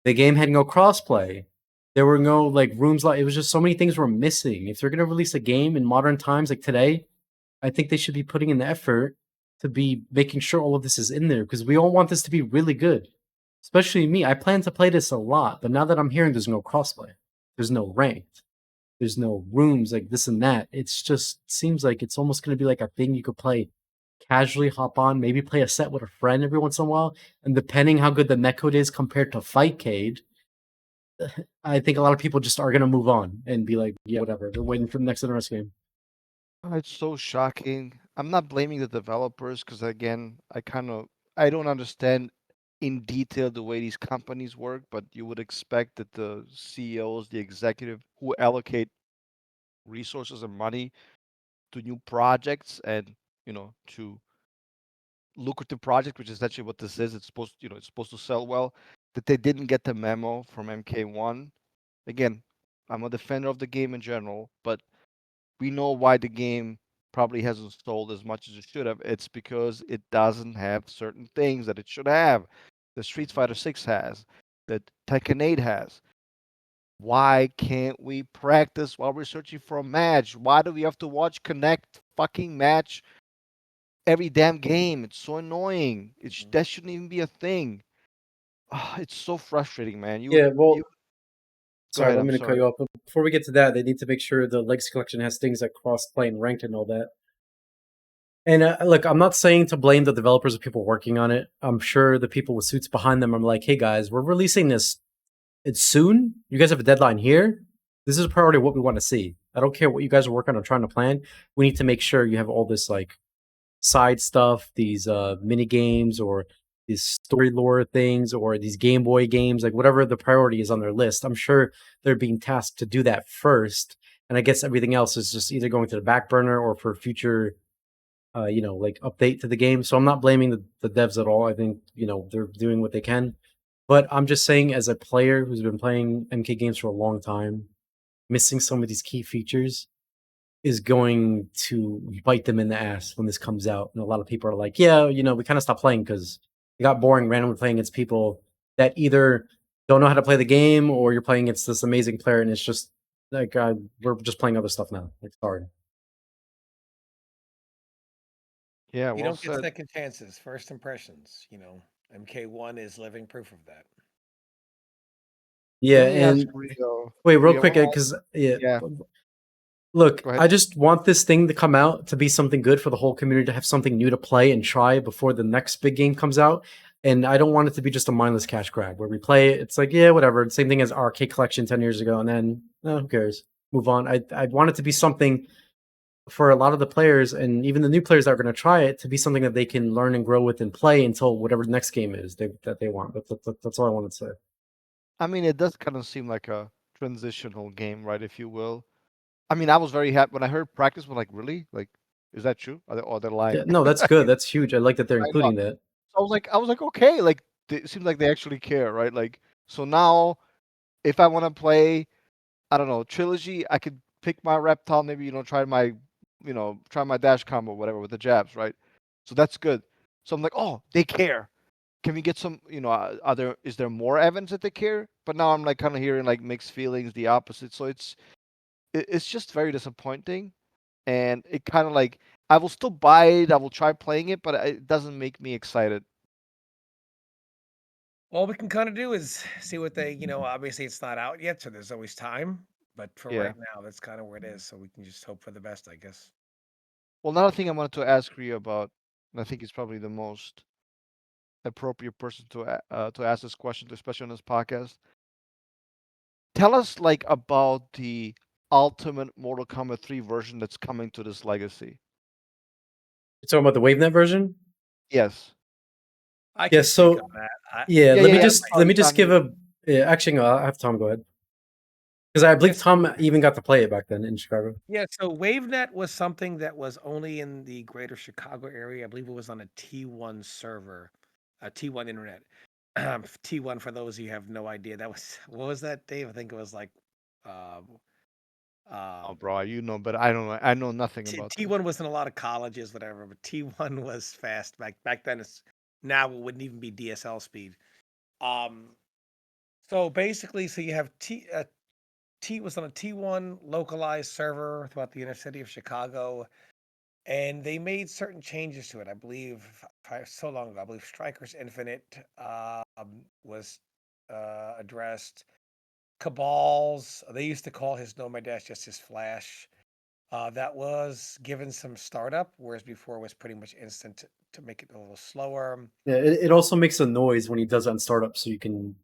The game had no crossplay. There were no like rooms. Like, it was just so many things were missing. If they're gonna release a game in modern times like today, I think they should be putting in the effort to be making sure all of this is in there, because we all want this to be really good. Especially me. I plan to play this a lot, but now that I'm hearing there's no crossplay, there's no ranked, there's no rooms like this and that. It's just seems like it's almost gonna be like a thing you could play casually, hop on, maybe play a set with a friend every once in a while, and depending how good the netcode is compared to Fightcade, I think a lot of people just are gonna move on and be like, yeah, whatever. They're waiting for the next NRS game.
It's so shocking. I'm not blaming the developers because again, I don't understand in detail the way these companies work, but you would expect that the CEOs, the executive who allocate resources and money to new projects and to lucrative project, which is actually what this is. It's supposed to sell well. That they didn't get the memo from MK1. Again, I'm a defender of the game in general, but we know why the game probably hasn't sold as much as it should have. It's because it doesn't have certain things that it should have. The Street Fighter 6 has, that Tekken 8 has. Why can't we practice while we're searching for a match? Why do we have to watch Connect fucking match every damn game? It's so annoying. That shouldn't even be a thing. It's so frustrating, man.
Yeah, well,
Go
sorry,
ahead.
I'm
I'm
going to cut
sorry.
you off. But before we get to that, they need to make sure the Legacy Collection has things like cross-play and ranked and all that. And look, I'm not saying to blame the developers or people working on it. I'm sure the people with suits behind them are like, hey guys, we're releasing this. It's soon. You guys have a deadline here. This is a priority of what we want to see. I don't care what you guys are working on or trying to plan. We need to make sure you have all this like side stuff, these mini games or these story lore things or these Game Boy games, like whatever the priority is on their list. I'm sure they're being tasked to do that first. And I guess everything else is just either going to the back burner or for future like update to the game. So I'm not blaming the devs at all. I think they're doing what they can. But I'm just saying, as a player who's been playing MK games for a long time, missing some of these key features is going to bite them in the ass when this comes out. And a lot of people are like, yeah, we kind of stopped playing because it got boring randomly playing against people that either don't know how to play the game or you're playing against this amazing player and it's just like we're just playing other stuff now. Like, sorry.
Yeah,
You
well
don't get
said.
second chances, first impressions. MK1 is living proof of that.
Yeah,
Let me ask
and
Rio.
wait, real
Rio, I
quick,
want to
because yeah,
yeah,
look,
go ahead.
I just want this thing to come out to be something good for the whole community, to have something new to play and try before the next big game comes out. And I don't want it to be just a mindless cash grab where we play it. It's like, yeah, whatever. Same thing as Arcade Collection 10 years ago. And then, who cares? Move on. I want it to be something for a lot of the players and even the new players that are going to try it to be something that they can learn and grow with and play until whatever the next game is that they want. That's all I wanted to say.
I mean, it does kind of seem like a transitional game, right, if you will. I mean, I was very happy when I heard practice. Was like, really? Like, is that true? They're
Yeah,
lying.
no, that's good. That's huge. I like that they're
I know.
including that.
I was like, okay. Like, it seems like they actually care, right? Like, so now, if I want to play, I don't know, trilogy, I could pick my reptile. Maybe try my dash combo, whatever, with the jabs, right? So that's good. So I'm like, oh, they care. Can we get some? Is there more evidence that they care? But now I'm like kind of hearing like mixed feelings, the opposite. So it's just very disappointing, and it kind of like I will still buy it. I will try playing it, but it doesn't make me excited.
All we can kind of do is see what obviously it's not out yet, so there's always time. But for
Yeah.
right now, that's kind of where it is. So we can just hope for the best, I guess.
Well, another thing I wanted to ask you about, and I think he's probably the most appropriate person to ask this question, especially on this podcast. Tell us like about the ultimate Mortal Kombat 3 version that's coming to this legacy.
You're talking about the WaveNet version?
Yes.
I
Yeah,
can speak on
so
that.
yeah,
Yeah,
let
yeah,
me
yeah.
just
Sorry,
give
Tommy.
a actually no, I'll have Tom go ahead. Because I believe
Yes.
Tom even got to play it back then in Chicago.
Yeah, so WaveNet was something that was only in the greater Chicago area. I believe it was on a T1 server, a T1 internet. T1, for those of you who have no idea, that was what was that, Dave? I think it was like um,
Oh,
um,
bro, you know, but I don't know. I know nothing about this.
T1 was in a lot of colleges, whatever, but T1 was fast back then. Now it wouldn't even be DSL speed. Um, so basically, so you have T was on a T1 localized server throughout the inner city of Chicago. And they made certain changes to it. I believe so long ago. I believe Strikers Infinite was addressed. Cabal's, they used to call his Nomad Dash just his Flash. That was given some startup, whereas before it was pretty much instant to make it a little slower.
Yeah, it also makes a noise when he does it on startup, so you can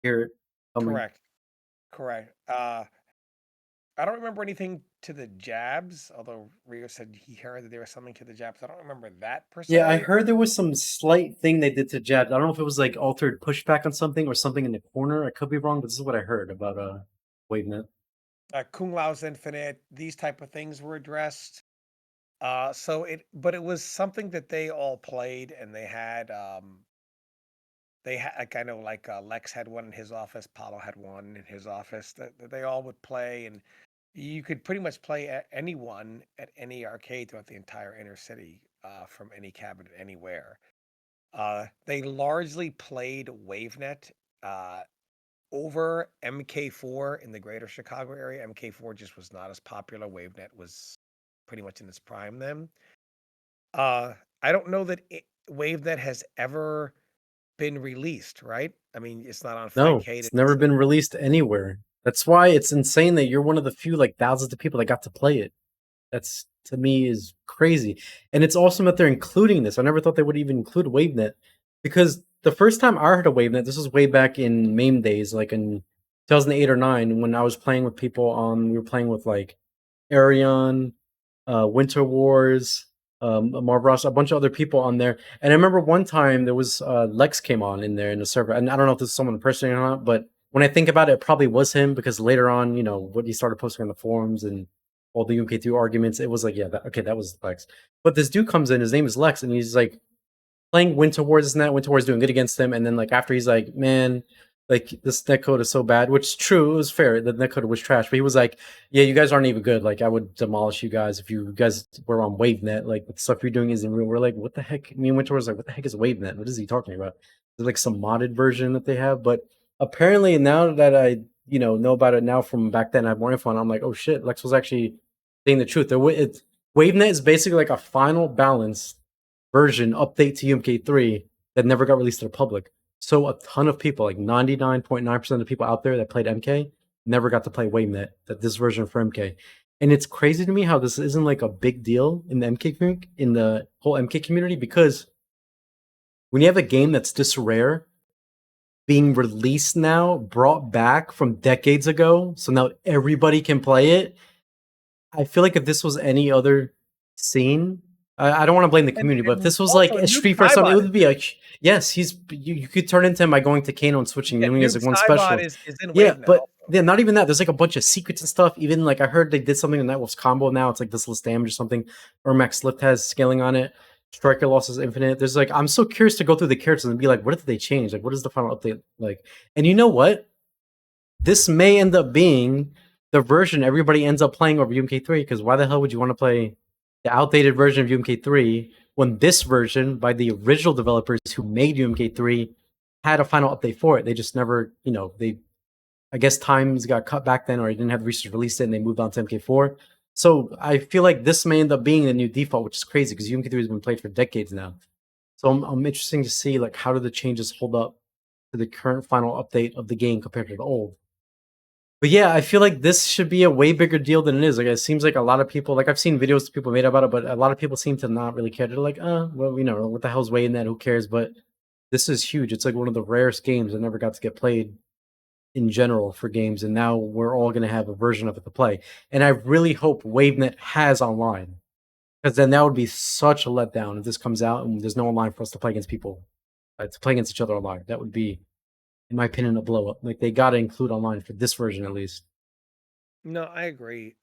hear it coming.
Correct. Correct. I don't remember anything to the jabs, although Rio said he heard that there was something to the jabs. I don't remember that per
Yeah, I
se.
heard there was some slight thing they did to Jab. I don't know if it was like altered pushback on something or something in the corner. I could be wrong, but this is what I heard about WaveNet.
Kung Lao's Infinite, these type of things were addressed. But it was something that they all played, and they had like I know like Lex had one in his office, Paulo had one in his office that they all would play, and you could pretty much play anyone at any arcade throughout the entire inner city from any cabinet anywhere. They largely played WaveNet uh, over MK4 in the greater Chicago area. MK4 just was not as popular. WaveNet was pretty much in its prime then. I don't know that WaveNet has ever been released, right? I mean, it's not on
No,
Fightcade.
it's never been released anywhere. That's why it's insane that you're one of the few like thousands of people that got to play it. That's to me is crazy. And it's awesome that they're including this. I never thought they would even include WaveNet because the first time I heard of WaveNet, this was way back in MAME days, like in 2008 or 9, when I was playing with people on, we were playing with like Arion, Winter Wars, Marvel, a bunch of other people on there. And I remember one time there was Lex came on in there in the server, and I don't know if this is someone impersonating or not, but when I think about it, it probably was him because later on, what he started posting on the forums and all the UMK3 arguments. It was like, yeah, okay, that was Lex. But this dude comes in, his name is Lex, and he's like playing Winter Wars and that. Winter Wars doing good against him, and then like after he's like, man, like this netcode is so bad, which is true, it was fair. The netcode was trash, but he was like, yeah, you guys aren't even good. Like I would demolish you guys if you guys were on WaveNet. Like the stuff you're doing isn't real. We're like, what the heck? Me and Winter was like, what the heck is WaveNet? What is he talking about? Is it like some modded version that they have? But apparently now that I know about it now from back then, I have more info, and I'm like, oh shit, Lex was actually saying the truth. WaveNet is basically like a final balance version update to UMK3 that never got released to the public. So a ton of people, like 99.9% of the people out there that played MK, never got to play WaveNet, that this version for MK. And it's crazy to me how this isn't like a big deal in the MK community, in the whole MK community, because when you have a game that's this rare being released now, brought back from decades ago, so now everybody can play it. I feel like if this was any other scene, I don't want to blame the community, but if this was like
also
a
Nuke
Street Fighter, something, it
Saibot
would be like, yes, you could turn into him by going to Kano and switching,
yeah,
doing it as
Nuke
like one
Saibot
special.
is in
Yeah,
WaveNet
but
also.
yeah, not even that. There's like a bunch of secrets and stuff. Even like I heard they did something in Nightwolf's combo now. It's like this list damage or something. Or Max Lift has scaling on it. Striker loss is infinite. There's like, I'm so curious to go through the characters and be like, what did they change? Like, what is the final update like? And you know what? This may end up being the version everybody ends up playing over UMK3, because why the hell would you want to play the outdated version of UMK3 when this version by the original developers who made UMK3 had a final update for it? They just never, I guess times got cut back then, or they didn't have the research released it, and they moved on to MK4. So I feel like this may end up being the new default, which is crazy because UMK3 has been played for decades now. So I'm interesting to see like how do the changes hold up to the current final update of the game compared to the old. But yeah, I feel like this should be a way bigger deal than it is. Like it seems like a lot of people, like I've seen videos people made about it, but a lot of people seem to not really care. They're like, well, what the hell's weighing that? Who cares? But this is huge. It's like one of the rarest games that never got to get played in general for games, and now we're all going to have a version of it to play. And I really hope WaveNet has online, because then that would be such a letdown if this comes out and there's no online for us to play against people, to play against each other online. That would be, in my opinion, a blow up. Like they got to include online for this version at least.
No, I agree.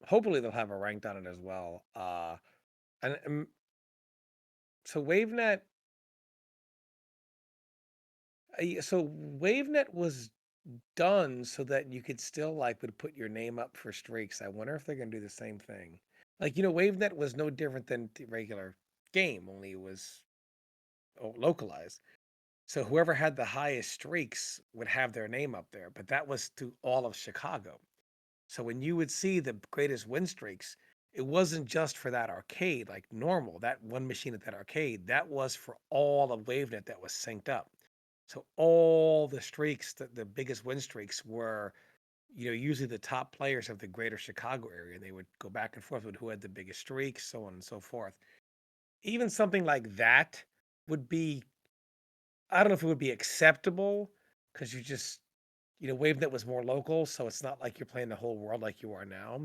Hopefully they'll have a ranked on it as well. And so WaveNet, so WaveNet was done so that you could still would put your name up for streaks. I wonder if they're gonna do the same thing. Like WaveNet was no different than the regular game, only it was localized. So whoever had the highest streaks would have their name up there, but that was to all of Chicago. So when you would see the greatest win streaks, it wasn't just for that arcade, like normal, that one machine at that arcade. That was for all of WaveNet that was synced up. So all the streaks, the biggest win streaks were, usually the top players of the greater Chicago area. And they would go back and forth with who had the biggest streaks, so on and so forth. Even something like that would be, I don't know if it would be acceptable, because you just, WaveNet was more local, so it's not like you're playing the whole world like you are now.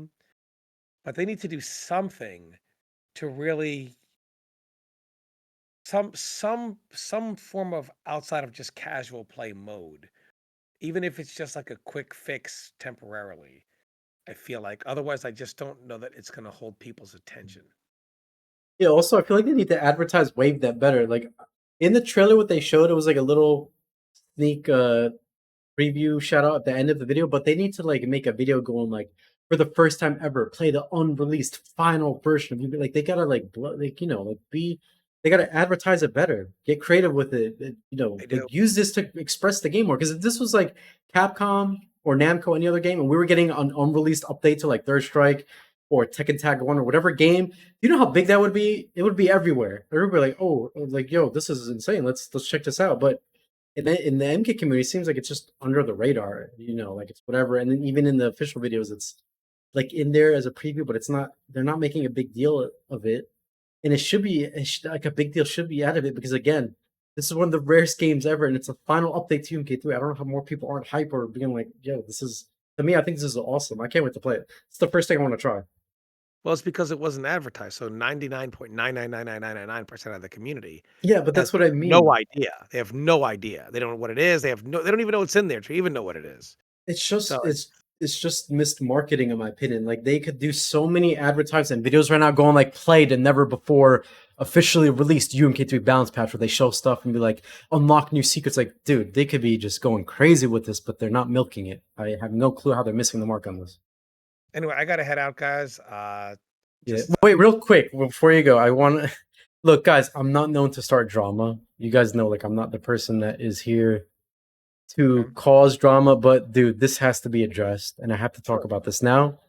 But they need to do something to really some form of outside of just casual play mode, even if it's just like a quick fix temporarily. I feel like otherwise, I just don't know that it's going to hold people's attention.
Yeah, also I feel like they need to advertise WaveNet better. Like in the trailer, what they showed, it was like a little sneak preview shout out at the end of the video, but they need to like make a video going like, for the first time ever, play the unreleased final version of UMK. Like they gotta they gotta advertise it better, get creative with it.
I do.
Like use this to express the game more. Because if this was like Capcom or Namco, any other game, and we were getting an unreleased update to like Third Strike or Tekken Tag 1 or whatever game, you know how big that would be? It would be everywhere. Everybody like, oh, like yo, this is insane. Let's check this out. But in the MK community, it seems like it's just under the radar, like it's whatever. And then even in the official videos, it's like in there as a preview, but it's not. They're not making a big deal of it, and it should be like a big deal should be out of it, because again, this is one of the rarest games ever, and it's a final update to MK3. I don't know how more people aren't hype or being like, "Yo, this is." To me, I think this is awesome. I can't wait to play it. It's the first thing I want to try.
Well, it's because it wasn't advertised. So 99.9999999% of the community
Yeah, but
has
that's what I
no
mean.
idea. They have no idea. They don't know what it is. They don't even know what's in there to even know what it is.
It's just
So
it's it's just missed marketing in my opinion. Like they could do so many advertising videos right now going like played and never before officially released UMK3 balance patch where they show stuff and be like unlock new secrets. Like, dude, they could be just going crazy with this, but they're not milking it. I have no clue how they're missing the mark on this.
Anyway, I gotta head out, guys.
Yeah.
Just
Wait, real quick before you go, I want to look, guys. I'm not known to start drama. You guys know, like, I'm not the person that is here to
okay.
cause drama. But dude, this has to be addressed, and I have to talk
Sure.
about this now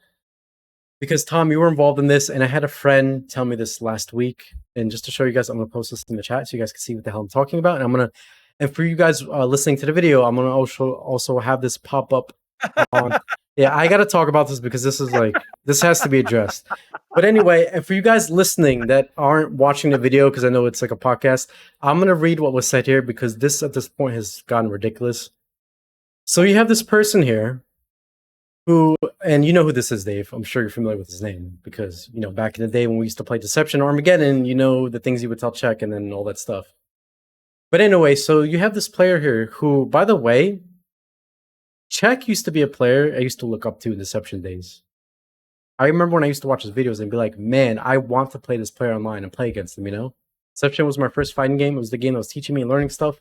because Tom, you were involved in this, and I had a friend tell me this last week. And just to show you guys, I'm gonna post this in the chat so you guys can see what the hell I'm talking about. And I'm gonna, and for you guys listening to the video, I'm gonna also have this pop up on. Yeah, I got to talk about this because this is like this has to be addressed. But anyway, and for you guys listening that aren't watching the video because I know it's like a podcast, I'm gonna read what was said here because this at this point has gotten ridiculous. So you have this person here who, and you know who this is, Dave. I'm sure you're familiar with his name because you know back in the day when we used to play Deception Armageddon, you know the things he would tell Czech and then all that stuff. But anyway, so you have this player here who, by the way, Czech used to be a player I used to look up to in Deception days. I remember when I used to watch his videos and be like, man, I want to play this player online and play against him, you know? Deception was my first fighting game. It was the game that was teaching me and learning stuff.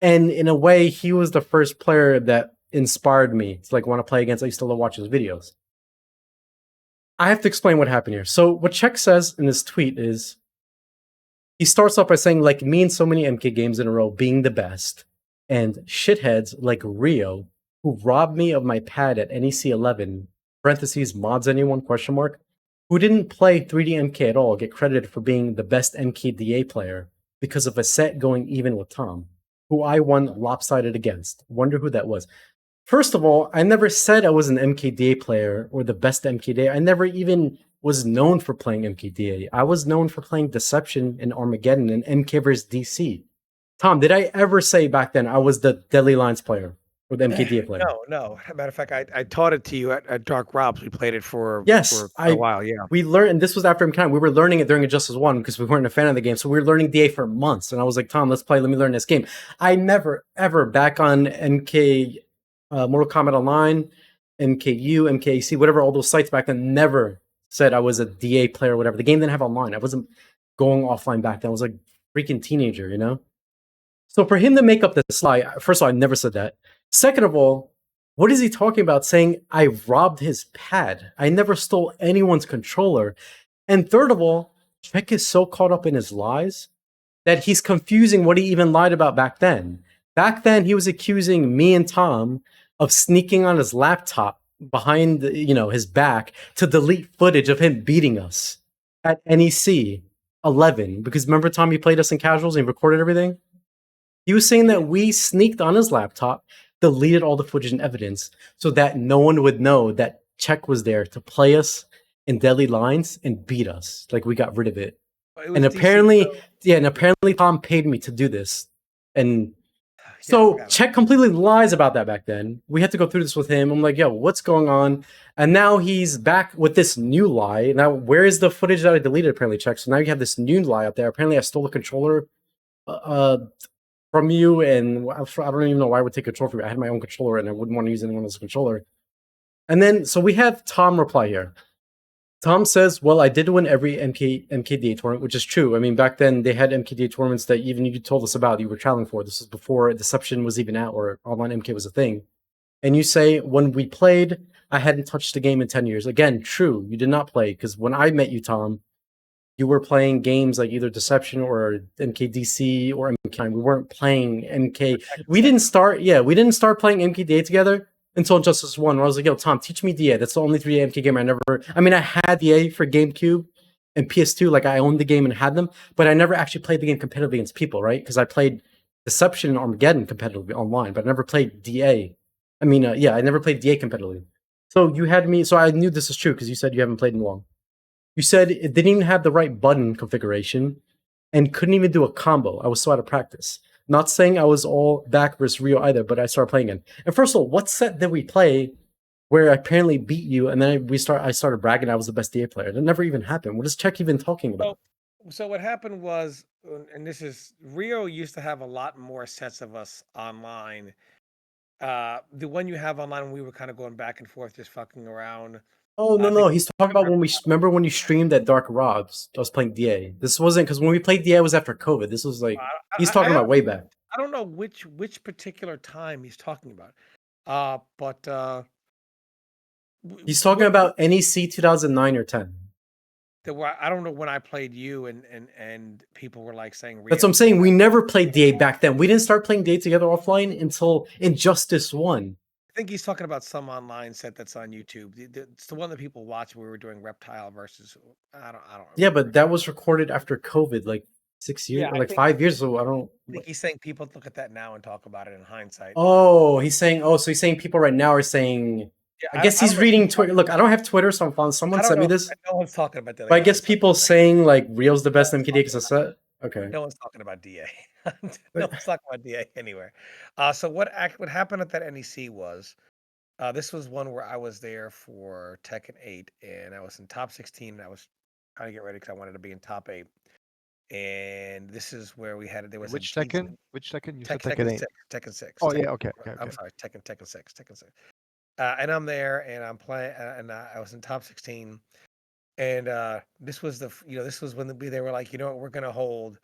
And in a way, he was the first player that inspired me to like want to play against. I used to love watching his videos. I have to explain what happened here. So what Czech says in this tweet is, he starts off by saying, like me in so many MK games in a row being the best, and shitheads like Rio, who robbed me of my pad at NEC 11, parentheses, mods anyone, question mark, who didn't play 3D MK at all, get credited for being the best MKDA player because of a set going even with Tom, who I won lopsided against. Wonder who that was. First of all, I never said I was an MKDA player or the best MKDA. I never even was known for playing MKDA. I was known for playing Deception and Armageddon and MK vs DC. Tom, did I ever say back then I was the Deadly Lines player or the MKDA player?
No. Matter of fact, I taught it to you at Dark Robs. We played it for
Yes,
quite a while. Yeah.
we learned, and this was after MK. We were learning it during Injustice 1 because we weren't a fan of the game. So we were learning DA for months. And I was like, Tom, let's play. Let me learn this game. I never, ever back on MK, Mortal Kombat Online, MKU, MKC, whatever, all those sites back then, never said I was a DA player or whatever. The game didn't have online. I wasn't going offline back then. I was like a freaking teenager, you know? So for him to make up this lie, first of all, I never said that. Second of all, what is he talking about saying I robbed his pad? I never stole anyone's controller. And third of all, Czech is so caught up in his lies that he's confusing what he even lied about back then. Back then, he was accusing me and Tom of sneaking on his laptop behind, his back to delete footage of him beating us at NEC 11. Because remember, Tom, he played us in casuals and he recorded everything? He was saying that we sneaked on his laptop, deleted all the footage and evidence so that no one would know that Czech was there to play us in Deadly Lines and beat us. Like we got rid of it. And apparently, Tom paid me to do this. And so Czech completely lies about that back then. We had to go through this with him. I'm like, yo, what's going on? And now he's back with this new lie. Now, where is the footage that I deleted, apparently, Czech? So now you have this new lie out there. Apparently, I stole a controller from you, and I don't even know why I would take control from you. I had my own controller, and I wouldn't want to use anyone else's controller. And then, so we have Tom reply here. Tom says, well, I did win every MKDA tournament, which is true. I mean, back then, they had MKDA tournaments that even you told us about you were traveling for. This was before Deception was even out or online MK was a thing. And you say, when we played, I hadn't touched the game in 10 years. Again, true, you did not play, because when I met you, Tom, you were playing games like either Deception or MKDC or MK. We weren't playing MK. We didn't start playing MKDA together until Justice 1, where I was like, yo, Tom, teach me DA. That's the only 3D MK game I had DA for GameCube and PS2. Like, I owned the game and had them, but I never actually played the game competitively against people, right? Because I played Deception and Armageddon competitively online, but I never played DA. I never played DA competitively. So you had me, so I knew this is true because you said you haven't played in long. You said it didn't even have the right button configuration and couldn't even do a combo. I was so out of practice. Not saying I was all back versus Rio either, but I started playing it. And first of all, what set did we play where I apparently beat you and then I started bragging I was the best DA player? That never even happened. What is Czech even talking about?
So what happened was, and this is, Rio used to have a lot more sets of us online The one you have online when we were kind of going back and forth, just fucking around.
Oh
I
no,
think
no, he's talking about when we remember when you streamed at Dark Robs. I was playing DA. This wasn't because when we played DA it was after COVID. This was like he's talking about way back.
I don't know which particular time he's talking about. But
He's talking about NEC 2009 or 10.
I don't know when I played you and people were like saying
That's what I'm saying. We never played DA back then. We didn't start playing DA together offline until Injustice 1.
I think he's talking about some online set that's on YouTube. It's the one that people watch. We were doing Reptile versus. I don't.
Yeah, but that was recorded after COVID, like 6 years, or like 5 years. So I don't.
I think he's saying people look at that now and talk about it in hindsight.
Oh, he's saying. Oh, so he's saying people right now are saying. Yeah, I guess he's reading Twitter. Look, I don't have Twitter, so I'm following. Someone sent me this.
No one's talking about that.
But I guess people saying like Real's the best MKD because I said. Okay.
No one's talking about DA. No one's talking about DA anywhere. So what happened at that NEC was. This was one where I was there for Tekken 8, and I was in top 16, and I was trying to get ready because I wanted to be in top 8. And this is where we had it. There was
which Tekken? Which Tekken? You said Tekken 8.
Tekken 6.
Oh yeah, okay.
I'm sorry, Tekken 6. Tekken 6. And I'm there, and I'm playing, and I was in top 16. And this was this was when they were like, you know what, we're gonna hold.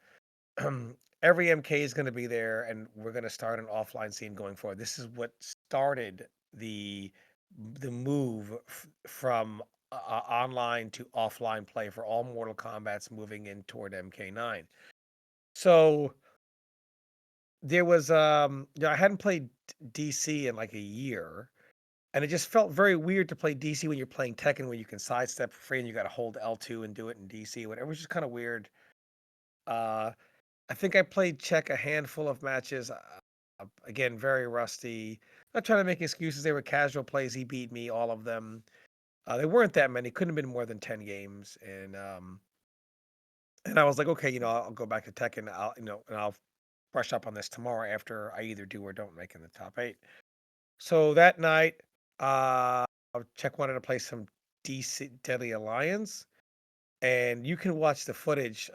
Every MK is going to be there, and we're going to start an offline scene going forward. This is what started the move from online to offline play for all Mortal Kombats moving in toward MK9. So there was I hadn't played DC in like a year, and it just felt very weird to play DC when you're playing Tekken, where you can sidestep for free and you got to hold L2 and do it in DC. Whatever, it was just kind of weird. I think I played Czech a handful of matches. Again, very rusty. Not trying to make excuses. They were casual plays. He beat me, all of them. There weren't that many. Couldn't have been more than 10 games. And I was like, okay, I'll go back to Tekken. I'll brush up on this tomorrow after I either do or don't make in the top 8. So that night, Czech wanted to play some DC Deadly Alliance, and you can watch the footage.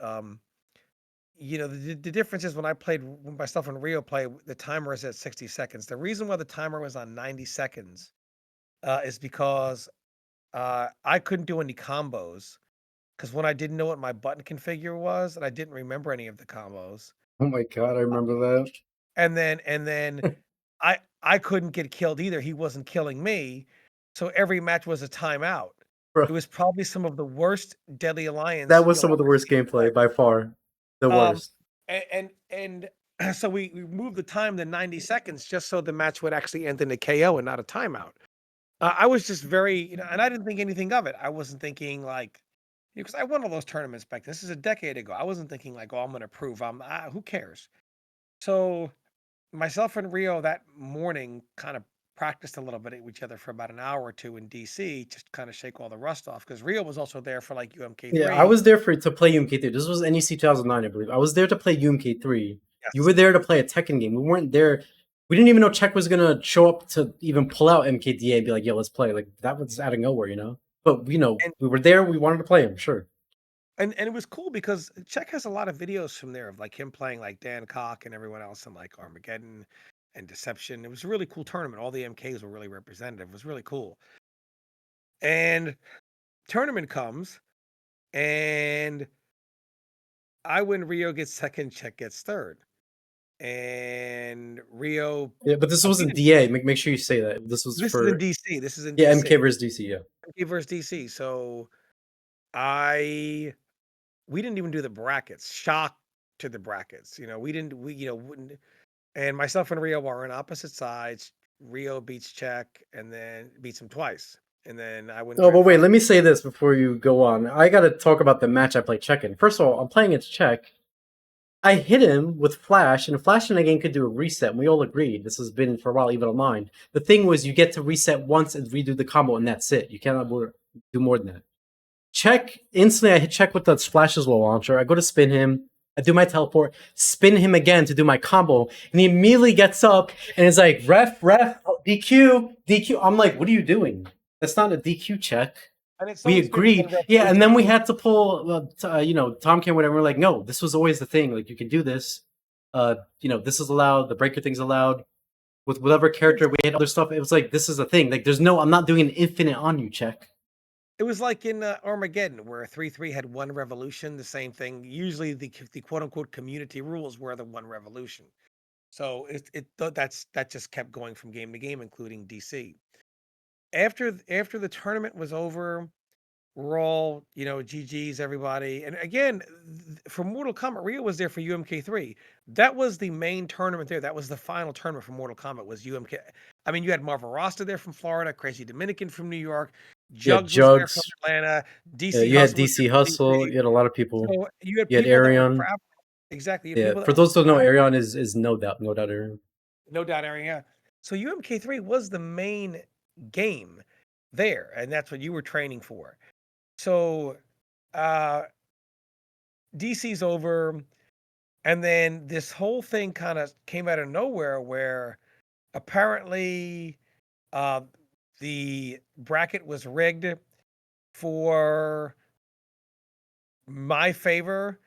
The difference is when myself and Rio play, the timer is at 60 seconds. The reason why the timer was on 90 seconds is because I couldn't do any combos, because when I didn't know what my button configure was and I didn't remember any of the combos.
Oh my god, I remember that.
And then I couldn't get killed either. He wasn't killing me, so every match was a timeout. Bro. It was probably some of the worst Deadly Alliance.
That was some of the worst gameplay by far. The worst.
And so we moved the time to 90 seconds just so the match would actually end in a KO and not a timeout. I was just very, and I didn't think anything of it. I wasn't thinking like, because I won all those tournaments back. This is a decade ago. I wasn't thinking like, oh, I'm going to prove who cares? So myself and Rio that morning kind of practiced a little bit with each other for about an hour or two in DC, just to kind of shake all the rust off, because Rio was also there for like UMK3.
Yeah, I was there to play UMK3. This was NEC 2009, I believe. I was there to play UMK3. Yes. You were there to play a Tekken game. We weren't there. We didn't even know Czech was going to show up to even pull out MKDA and be like, yo, let's play. Like, that was out of nowhere, But, we were there. We wanted to play him, sure.
And it was cool because Czech has a lot of videos from there of like him playing like Dan Cock and everyone else in like Armageddon and Deception. It was a really cool tournament. All the MKs were really representative. It was really cool. And tournament comes, and I win. Rio gets second, Czech gets third. And Rio...
Yeah, but this wasn't DA. Make sure you say that. This is
in DC. This is in DC.
Yeah, MK versus DC, yeah.
MK versus DC. So we didn't even do the brackets. Shock to the brackets. And myself and Rio are on opposite sides. Rio beats Czech and then beats him twice. And then I went.
Oh, but wait, let me say this before you go on. I got to talk about the match I played Czech in. First of all, I'm playing against Czech. I hit him with Flash, and Flash in the game could do a reset. And we all agreed. This has been for a while, even online. The thing was, you get to reset once and redo the combo, and that's it. You cannot do more than that. Czech, instantly I hit Czech with the Splash's low launcher. I go to spin him. I do my teleport, spin him again to do my combo, and he immediately gets up and is like, ref, DQ, DQ. I'm like, what are you doing? That's not a DQ check. We agreed. Yeah, and then we had to pull, Tom came, whatever. We're like, no, this was always the thing. Like, you can do this. This is allowed. The breaker thing's allowed. with whatever character we had other stuff. It was like, this is a thing. Like, I'm not doing an infinite on you check.
It was like in Armageddon, where 3-3 had one revolution. The same thing. Usually, the quote unquote community rules were the one revolution. So that just kept going from game to game, including DC. After the tournament was over, we're all, GG's everybody. And again, for Mortal Kombat, Rio was there for UMK3. That was the main tournament there. That was the final tournament for Mortal Kombat was UMK. I mean, you had Marvel Rasta there from Florida, Crazy Dominican from New York, Jugs was there from Atlanta, DC
you had
Hustle.
DC Hustle. You had a lot of people.
So you had
people
Arion.
That
exactly.
Yeah. For those who don't know, Arion is no doubt Arion.
No doubt Arion. Yeah. So UMK3 was the main game there, and that's what you were training for. So DC's over, and then this whole thing kind of came out of nowhere where apparently the bracket was rigged for my favor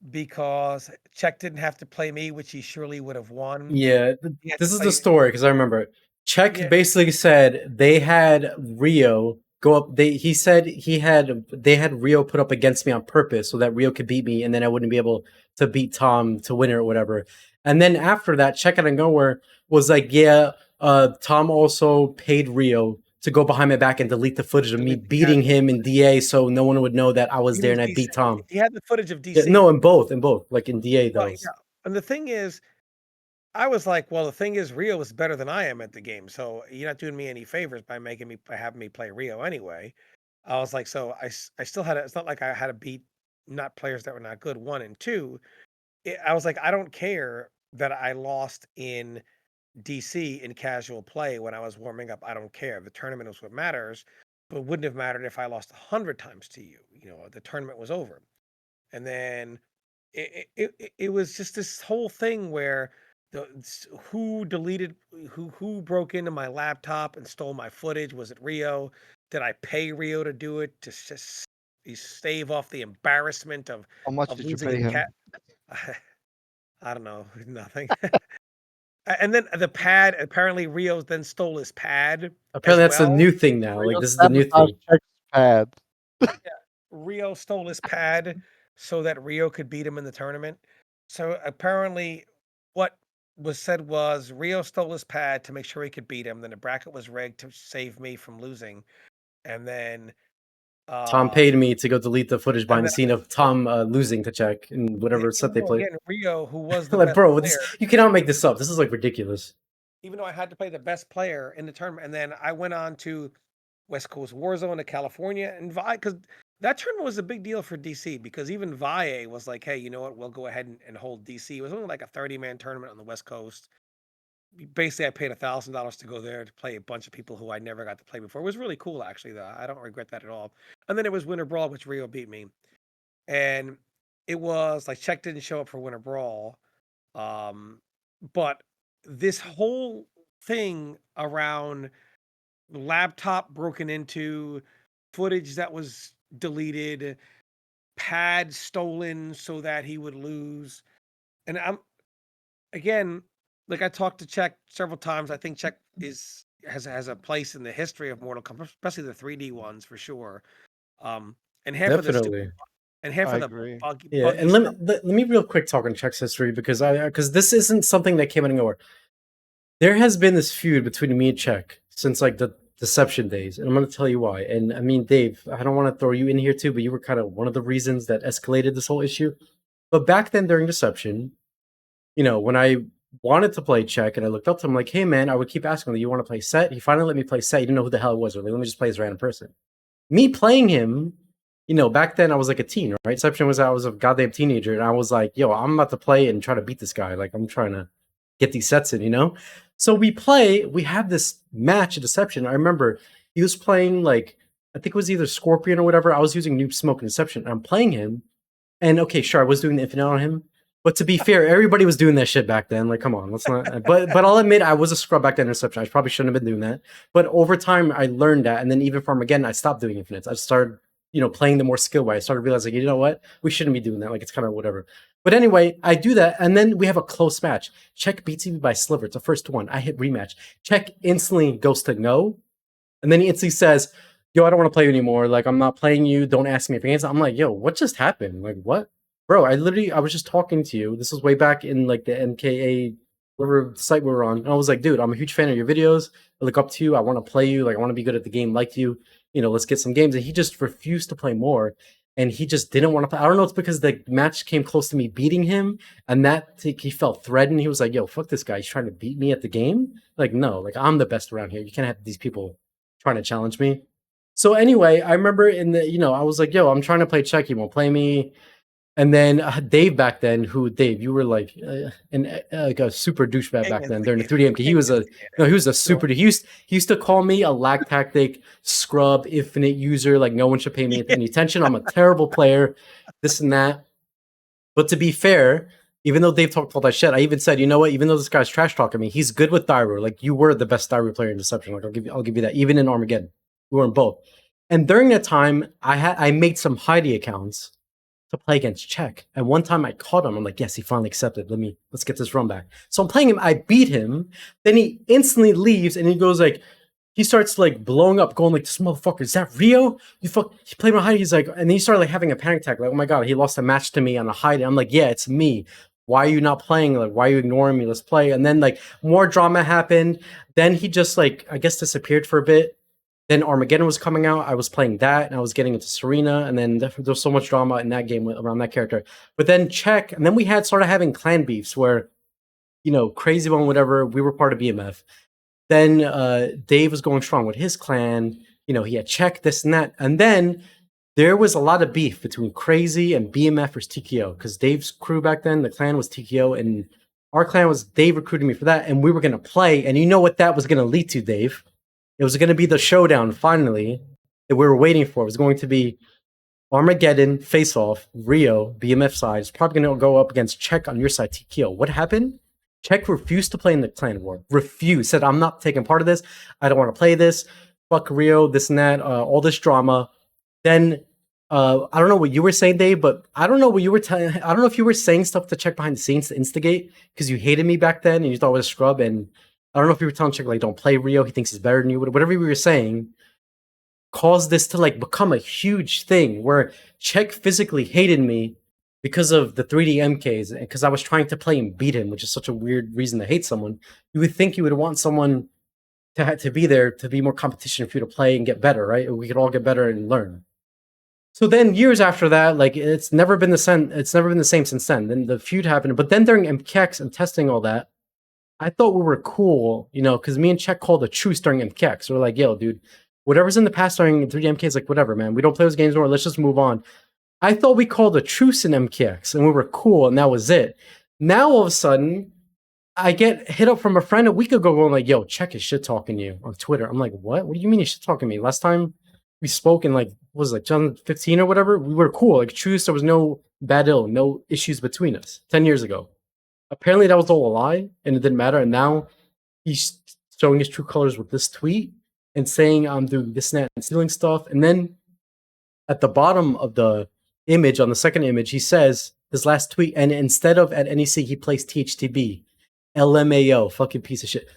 because Czech didn't have to play me, which he surely would have won.
Yeah, this is the story, because I remember Czech basically said they had Rio go up. He said they had Rio put up against me on purpose so that Rio could beat me, and then I wouldn't be able to beat Tom to win it or whatever. And then after that, Czech out of nowhere was like, yeah, Tom also paid Rio to go behind my back and delete the footage of me beating him in DA, so no one would know that I was there and I beat Tom.
He had the footage of DC.
Yeah, no, in both, like in DA though.
Yeah. And the thing is, I was like, well, the thing is, Rio is better than I am at the game, so you're not doing me any favors by having me play Rio anyway. I was like, so I still had it's not like I had to beat not players that were not good, 1 and 2. I was like, I don't care that I lost in DC in casual play when I was warming up. I don't care. The tournament is what matters, but it wouldn't have mattered if I lost 100 times to you. The tournament was over. And then it was just this whole thing where who broke into my laptop and stole my footage? Was it Rio? Did I pay Rio to do it to just stave off the embarrassment of
how much did you pay him?
I don't know, nothing. And then the pad, apparently Rio then stole his pad.
Apparently that's a new thing now. Rio, like, this is the new thing.
Pad.
Yeah, Rio stole his pad so that Rio could beat him in the tournament. So apparently what was said was Rio stole his pad to make sure he could beat him. Then the bracket was rigged to save me from losing. And then
Tom paid me to go delete the footage behind the scene of Tom losing to Czech and whatever set they played.
Again, Rio, who was the
like,
best
bro,
player,
you cannot make this up. This is like ridiculous.
Even though I had to play the best player in the tournament, and then I went on to West Coast Warzone to California and Vi, because that tournament was a big deal for DC, because even VIA was like, hey, you know what, we'll go ahead and hold DC. It was only like a 30-man tournament on the West Coast. Basically, I paid $1,000 to go there to play a bunch of people who I never got to play before. It was really cool, actually, though. I don't regret that at all. And then it was Winter Brawl, which Rio beat me. And it was like Czech didn't show up for Winter Brawl. But this whole thing around laptop broken into, footage that was deleted, pad stolen so that he would lose. And again, like I talked to Czech several times. I think Czech has a place in the history of Mortal Kombat, especially the 3D ones for sure. And half
Definitely.
of the and half
I
of the
agree.
buggy
and let me real quick talk on Czech's history, because this isn't something that came out of nowhere. There has been this feud between me and Czech since like the Deception days, and I'm going to tell you why. And I mean, Dave, I don't want to throw you in here too, but you were kind of one of the reasons that escalated this whole issue. But back then during Deception, when I wanted to play Czech and I looked up to him like, hey man, I would keep asking him, you want to play Set? He finally let me play Set. He didn't know who the hell it was. Or like, let me just play this random person. Me playing him, back then I was like a teen, right? Deception was I was a goddamn teenager, and I was like, yo, I'm about to play and try to beat this guy. Like, I'm trying to get these sets in, So we have this match at Deception. I remember he was playing like, I think it was either Scorpion or whatever. I was using Noob Smoke in Deception. I'm playing him. And okay, sure, I was doing the Infinite on him. But to be fair, everybody was doing that shit back then. Like, come on, let's not. But I'll admit, I was a scrub back then in Deception. I probably shouldn't have been doing that. But over time, I learned that, and then even from again, I stopped doing Infinites. I started, playing the more skill way. I started realizing, you know what, we shouldn't be doing that. Like, it's kind of whatever. But anyway, I do that, and then we have a close match. Check beats me by sliver. It's the first one. I hit rematch. Check instantly goes to no, and then he instantly says, "Yo, I don't want to play you anymore. Like, I'm not playing you. Don't ask me for games." I'm like, "Yo, what just happened? Like, what, bro? I was just talking to you. This was way back in like the MKA whatever site we were on, and I was like, dude, I'm a huge fan of your videos. I look up to you. I want to play you. Like, I want to be good at the game like you. You know, let's get some games." And he just refused to play more. And he just didn't want to play. I don't know. It's because the match came close to me beating him, and that he felt threatened. He was like, "Yo, fuck this guy. He's trying to beat me at the game." Like, no, like I'm the best around here. You can't have these people trying to challenge me. So anyway, I remember I was like, "Yo, I'm trying to play check. He won't play me." And then Dave back then, Dave, you were like like a super douchebag back then during the 3DM. He was a super. He used to call me a lag tactic scrub infinite user. Like no one should pay me any attention. I'm a terrible player, this and that. But to be fair, even though Dave talked all that shit, I even said, you know what? Even though this guy's trash talking me, he's good with Thyro. Like you were the best Thyro player in Deception. Like I'll give you that. Even in Armageddon, we were in both. And during that time, I made some Heidi accounts to play against Czech. And one time I caught him. I'm like, yes, he finally accepted. Let's get this run back. So I'm playing him. I beat him. Then he instantly leaves and he goes like, he starts like blowing up, going like, "This motherfucker, is that Rio? He played my hide." He's like, and then he started like having a panic attack. Like, oh my God, he lost a match to me on a hide. I'm like, yeah, it's me. Why are you not playing? Like, why are you ignoring me? Let's play. And then like more drama happened. Then he just like, I guess disappeared for a bit. Then Armageddon was coming out. I was playing that, and I was getting into Serena, and then there was so much drama in that game around that character. But then Czech, and then we started having clan beefs where, Crazy One, whatever, we were part of BMF. Then Dave was going strong with his clan. He had Czech, this and that, and then there was a lot of beef between Crazy and BMF versus TKO because Dave's crew back then, the clan was TKO, and our clan was Dave recruiting me for that, and we were gonna play, and you know what that was gonna lead to, Dave? It was going to be the showdown, finally, that we were waiting for. It was going to be Armageddon, Face Off, Rio, BMF side. It's probably going to go up against Czech on your side, TKO. What happened? Czech refused to play in the clan war. Refused. Said, I'm not taking part of this. I don't want to play this. Fuck Rio, this and that, all this drama. Then, I don't know what you were saying, Dave, but I don't know what you were telling. I don't know if you were saying stuff to Czech behind the scenes to instigate because you hated me back then and you thought I was a scrub, and I don't know if you were telling Chick like don't play Rio, he thinks he's better than you. Whatever you were saying caused this to like become a huge thing where Czech physically hated me because of the 3D MKs and because I was trying to play and beat him, which is such a weird reason to hate someone. You would think you would want someone to be there to be more competition for you to play and get better, right? We could all get better and learn. So then years after that, like it's never been the same. It's never been the same since then. Then the feud happened, but then during MKX and testing all that, I thought we were cool, because me and Czech called a truce during MKX. So we're like, yo, dude, whatever's in the past during 3D MK is like, whatever, man. We don't play those games anymore. Let's just move on. I thought we called a truce in MKX and we were cool and that was it. Now all of a sudden, I get hit up from a friend a week ago going like, yo, Czech is shit talking you on Twitter. I'm like, what? What do you mean he's shit talking me? Last time we spoke in like, what was it, like 2015 or whatever? We were cool. Like truce, there was no bad ill, no issues between us 10 years ago. Apparently that was all a lie and it didn't matter. And now he's showing his true colors with this tweet and saying I'm doing this and that and stealing stuff. And then at the bottom of the image, on the second image, he says his last tweet, and instead of at NEC, he plays THTB. LMAO, fucking piece of shit.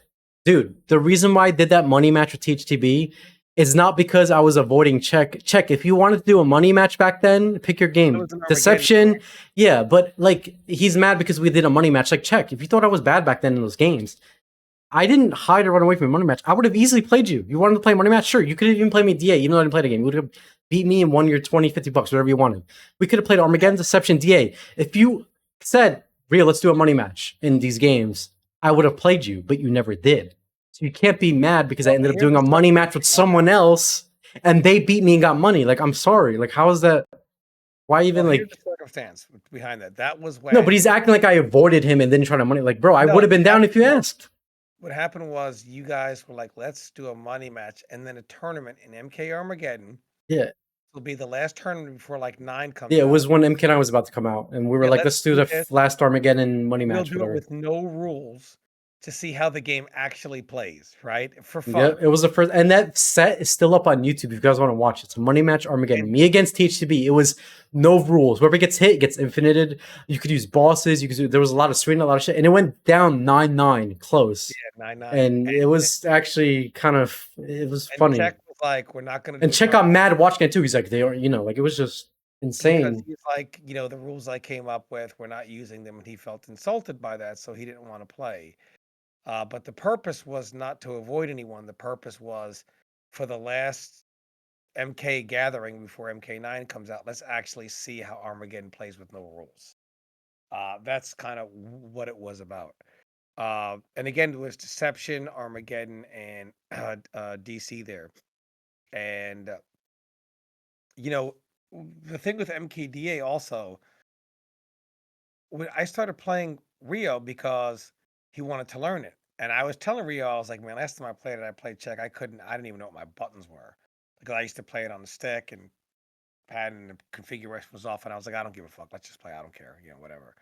Dude, the reason why I did that money match with THTB is not because I was avoiding Czech. Czech, if you wanted to do a money match back then, pick your game. Deception, yeah, but like he's mad because we did a money match. Like Czech, if you thought I was bad back then in those games, I didn't hide or run away from a money match. I would have easily played you. You wanted to play a money match? Sure, you could have even played me DA, even though I didn't play the game. You would have beat me and won your 20, 50 bucks, whatever you wanted. We could have played Armageddon, Deception, DA. If you said, Ria, let's do a money match in these games, I would have played you, but you never did. So you can't be mad because I ended up doing a money match with someone else and they beat me and got money. Like, I'm sorry. Like, how is that? Why even like
the circumstance behind that? That was when
no, but he's acting like I avoided him and didn't try to money. Like, bro, I would have been down if you asked.
What happened was you guys were like, let's do a money match and then a tournament in MK Armageddon.
Yeah.
It'll be the last tournament before like 9 comes
out. Yeah, it was
out.
when MK9 was about to come out. And we were like, let's do the last Armageddon money match.
We'll do it with no rules to see how the game actually plays, right? For
Yeah,
fun.
it was the first, and that set is still up on YouTube if you guys want to watch it. It's a money match Armageddon,
And
me against THCB. It was no rules. Whoever gets hit gets infinited. You could use bosses. You could do, there was a lot of screen, a lot of shit, and it went down 9-9 close,
yeah, 9-9.
and it was actually kind of it was
And
funny.
Czech was like, we're not going to
And
do
Check
bronze
got mad watching it too. He's like, they are, like it was just
because
insane.
he's like, the rules I came up with, we're not using them, and he felt insulted by that, so he didn't want to play. But the purpose was not to avoid anyone. The purpose was for the last MK gathering before MK9 comes out. Let's actually see how Armageddon plays with no rules. That's kind of what it was about. And again, it was Deception, Armageddon, and DC there. And the thing with MKDA also, when I started playing Rio because he wanted to learn it. And I was telling Rio, I was like, man, last time I played Czech, I didn't even know what my buttons were. Because I used to play it on the stick and pad, and the configuration was off, and I was like, I don't give a fuck. Let's just play. I don't care. Whatever.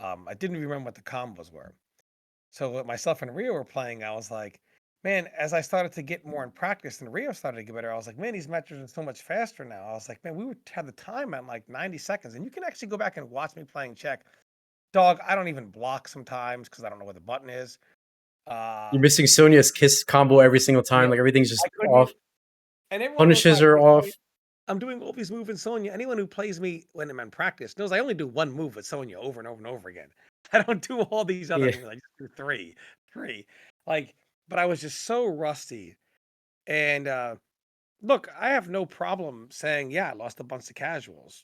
I didn't even remember what the combos were. So with myself and Rio were playing, I was like, man, as I started to get more in practice and Rio started to get better, I was like, man, these matches are so much faster now. I was like, man, we would have the time at like 90 seconds. And you can actually go back and watch me playing Czech. Dog, I don't even block sometimes because I don't know what the button is.
You're missing Sonya's kiss combo every single time.
Yeah,
Like everything's just
I couldn't
off.
and everyone was
Punishes
like,
are off.
I'm doing all these moves in Sonya. Anyone who plays me when I'm in practice knows I only do one move with Sonya over and over and over again. I don't do all these other
Yeah.
moves. I just do three. Like, but I was just so rusty. And look, I have no problem saying, yeah, I lost a bunch of casuals.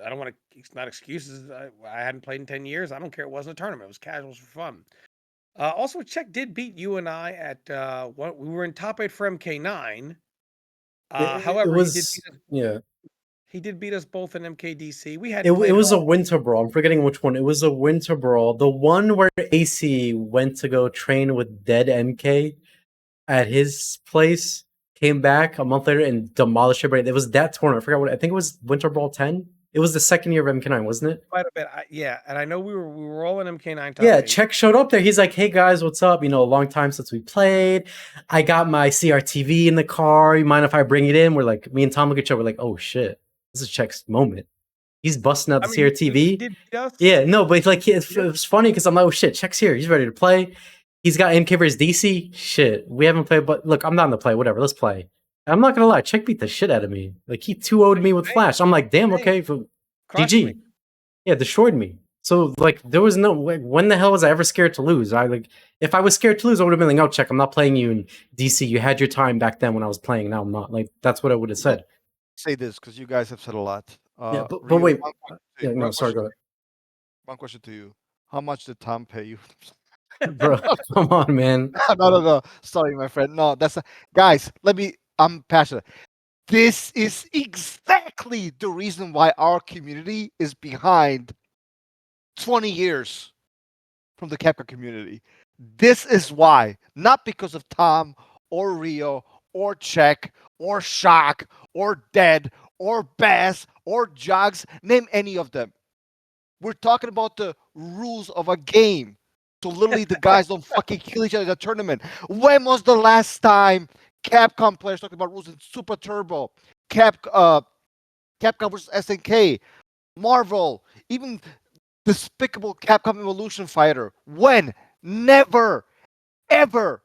I don't want to. It's not excuses. I hadn't played in 10 years. I don't care. It wasn't a tournament. It was casuals for fun. Also, Czech did beat you and I at what we were in top 8 for MK9.
It
However,
was yeah.
he did beat us both in MKDC. We hadn't
It
played at
was a
all.
winter brawl. I'm forgetting which one. It was a winter brawl. The one where AC went to go train with Dead MK at his place, came back a month later and demolished it. It was that tournament. I forgot what. I think it was Winter Brawl 10. It was the second year of MK9, wasn't it?
Quite a bit. Yeah, and I know we were all in MK9 top
Yeah,
8.
Czech showed up there. He's like, "Hey guys, what's up? A long time since we played. I got my CRTV in the car. You mind if I bring it in?" We're like, me and Tom look at each other. We're like, "Oh shit, this is Czech's moment. He's busting out
I
the
mean, he
CRTV."
did beat us.
Yeah, no, but like it
Yeah.
was funny because I'm like, "Oh shit, Czech's here. He's ready to play. He's got MK versus DC. Shit, we haven't played, but look, I'm down to play. Whatever, let's play." And I'm not gonna lie, Czech beat the shit out of me. Like he 2-0'd me with Flash. I'm like, damn, okay,
Crushed me.
GG. Yeah, destroyed me. So like there was no like, when the hell was I ever scared to lose? If I was scared to lose, I would have been like, "No, Czech, I'm not playing you in DC. You had your time back then when I was playing. Now I'm not." Like that's what I would have said.
Say this because you guys have said a lot.
Yeah, but
Rio,
wait.
hey,
Yeah, no, sorry, go
one question to you. How much did Tom pay you?
ahead. Bro, come on, man.
No. Sorry, my friend. No, guys. I'm passionate. This is exactly the reason why our community is behind 20 years from the Capcom community. This is why, not because of Tom or Rio or Czech or Shock or Dead or Bass or Jogs. Name any of them. We're talking about the rules of a game. So literally the guys don't fucking kill each other in a tournament. When was the last time Capcom players talked about rules in Super Turbo? Capcom versus SNK, Marvel, even despicable Capcom Evolution Fighter. When? Never. Ever.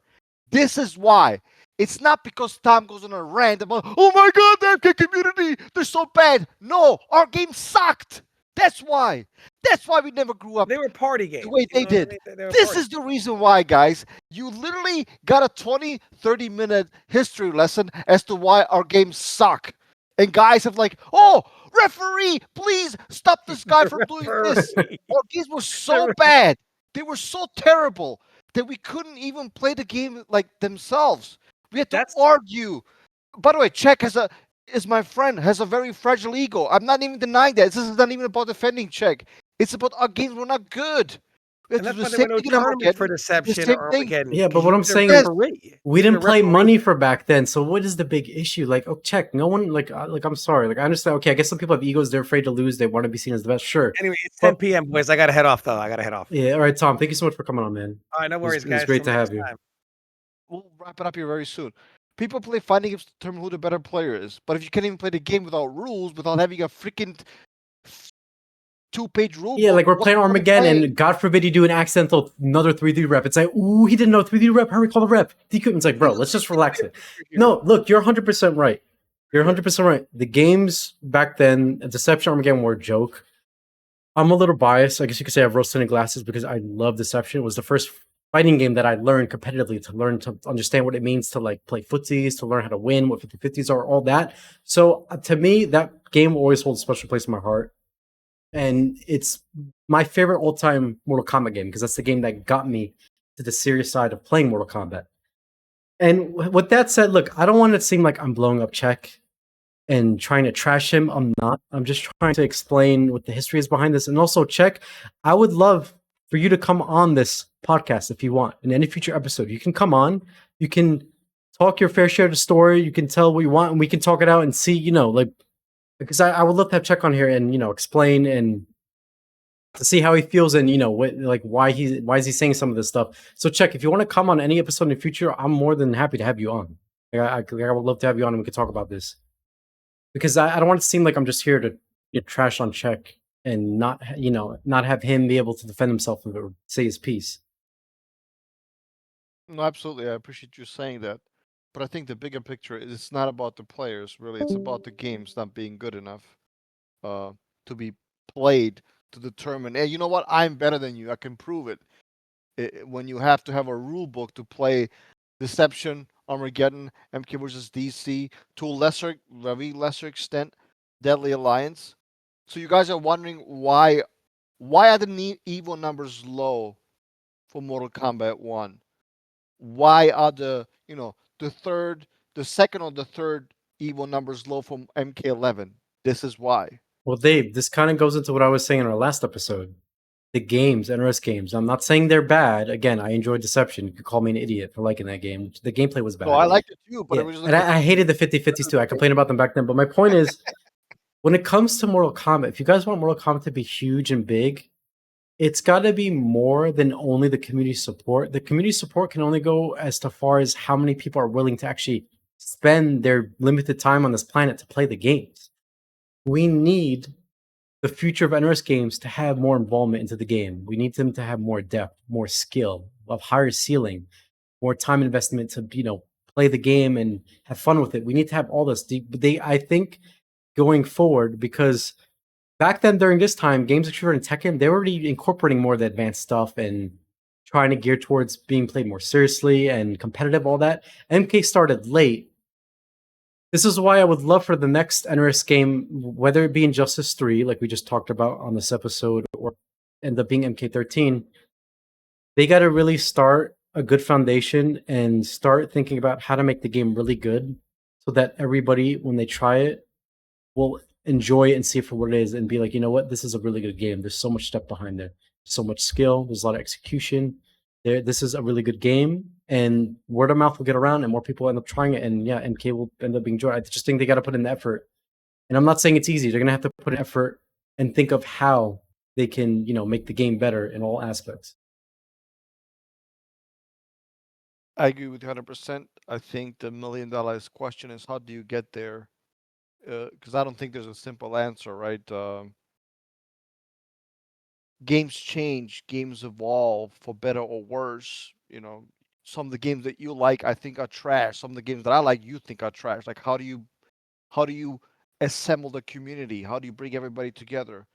This is why. It's not because Tom goes on a rant about, oh my god, the MK community, they're so bad. No, our game sucked. That's why. That's why we never grew up
They were party games.
the way they did. This is the reason why, guys. You literally got a 20, 30-minute history lesson as to why our games suck. And guys have like, oh, referee, please stop this guy from doing this. Our games were so bad. They were so terrible that we couldn't even play the game like themselves. We had to argue. By the way, Czech is my friend, has a very fragile ego. I'm not even denying that. This is not even about defending Czech. It's about our games were not good. It's
And that's
the
why there
same
were no
thing in
tournaments for
Armageddon. The
Deception
same
or
thing.
Armageddon
Yeah, but
because
what
you
I'm
need a
saying
Yes,
is
referee.
we
You need a
didn't play
referee.
money for back then. So what is the big issue? Like, oh, check. No one like I'm sorry. Like I understand. Okay, I guess some people have egos. They're afraid to lose. They want to be seen as the best. Sure.
Anyway, it's
But
10 p.m., boys. I got to head off, though. I got to head off.
yeah. All right, Tom. Thank you so much for coming on, man.
All right, no worries,
It was
guys.
great
Till
to
next
have you.
time.
we'll wrap it up here very soon. People play fighting games to determine who the better player is, but if you can't even play the game without rules, without having a freaking 2-page rule
Yeah,
book,
like we're
what's
playing
the point of
Armageddon,
playing?
and God forbid you do an accidental another 3D rep. It's like, ooh, he didn't know 3D rep. Hurry, call the rep. DQ. It's like, bro, let's just relax it. No, look, you're 100% right. You're 100% right. The games back then, Deception, Armageddon were a joke. I'm a little biased. I guess you could say I have rose-tinted glasses because I love Deception. It was the first fighting game that I learned competitively to learn to understand what it means to like play footsies, to learn how to win, what 50-50s are, all that. So to me, that game always holds a special place in my heart. And it's my favorite all-time Mortal Kombat game because that's the game that got me to the serious side of playing Mortal Kombat. And with that said, look, I don't want it to seem like I'm blowing up Czech and trying to trash him. I'm not. I'm just trying to explain what the history is behind this. And also, Czech, I would love for you to come on this podcast if you want in any future episode. You can come on. You can talk your fair share of the story. You can tell what you want, and we can talk it out and see, like, because I would love to have Czech on here and, explain and to see how he feels and, what, like, why is he saying some of this stuff. So, Czech, if you want to come on any episode in the future, I'm more than happy to have you on. I would love to have you on and we could talk about this because I don't want it to seem like I'm just here to trash on Czech and not have him be able to defend himself or say his piece.
No, absolutely. I appreciate you saying that. But I think the bigger picture is it's not about the players, really. It's about the games not being good enough to be played to determine, hey, you know what? I'm better than you. I can prove it. When you have to have a rule book to play Deception, Armageddon, MK versus DC, to a very lesser extent, Deadly Alliance. So you guys are wondering why are the evil numbers low for Mortal Kombat 1? Why are the second or the third evil numbers low from MK11? This is why.
Well, Dave, this kind of goes into what I was saying in our last episode. The games, NRS games. I'm not saying they're bad. Again, I enjoyed Deception. You could call me an idiot for liking that game. The gameplay was
No, I
bad.
liked it too, but
Yeah,
it was just
and I hated the 50-50s too. I complained about them back then. But my point is, when it comes to Mortal Kombat, if you guys want Mortal Kombat to be huge and big, it's got to be more than only the community support. The community support can only go as far as how many people are willing to actually spend their limited time on this planet to play the games. We need the future of NRS games to have more involvement into the game. We need them to have more depth, more skill, a higher ceiling, more time investment to play the game and have fun with it. We need to have all this. I think going forward, because back then during this time, Games like Shooter and Tekken, they were already incorporating more of the advanced stuff and trying to gear towards being played more seriously and competitive. All that MK started late. This is why I would love for the next NRS game, whether it be Injustice 3, like we just talked about on this episode, or end up being MK13, they got to really start a good foundation and start thinking about how to make the game really good so that everybody, when they try it, will enjoy it and see it for what it is and be like, you know what, this is a really good game. There's so much step behind there, so much skill, there's a lot of execution. This is a really good game, and word of mouth will get around, and more people end up trying it, and yeah, MK will end up being enjoyed. I just think they got to put in the effort, and I'm not saying it's easy. They're gonna have to put in effort and think of how they can, make the game better in all aspects.
I agree with you 100%. I think the $1,000,000 question is how do you get there? Because I don't think there's a simple answer, right? Games change, games evolve for better or worse. Some of the games that you like, I think are trash. Some of the games that I like, you think are trash. Like, how do you assemble the community? How do you bring everybody together?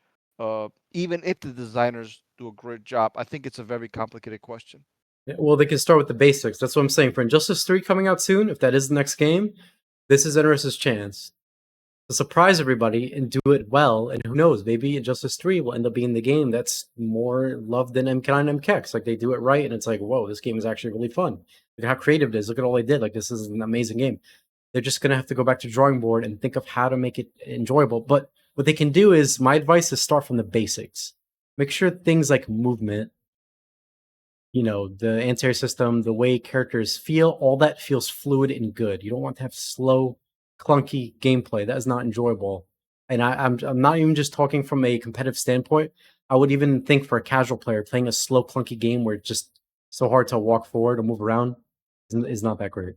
Even if the designers do a great job, I think it's a very complicated question.
Yeah, well, they can start with the basics. That's what I'm saying. For Injustice 3 coming out soon, if that is the next game, this is NRS's chance to surprise everybody and do it well. And who knows, maybe Injustice 3 will end up being the game that's more loved than MK9 and MKX. Like, they do it right, and it's like, whoa, this game is actually really fun. Look at how creative it is. Look at all they did. Like, this is an amazing game. They're just going to have to go back to drawing board and think of how to make it enjoyable. But what they can do is, my advice is start from the basics. Make sure things like movement, the anti-air system, the way characters feel, all that feels fluid and good. You don't want to have slow, clunky gameplay. That is not enjoyable. And I'm not even just talking from a competitive standpoint. I would even think for a casual player playing a slow, clunky game where it's just so hard to walk forward or move around is not that great.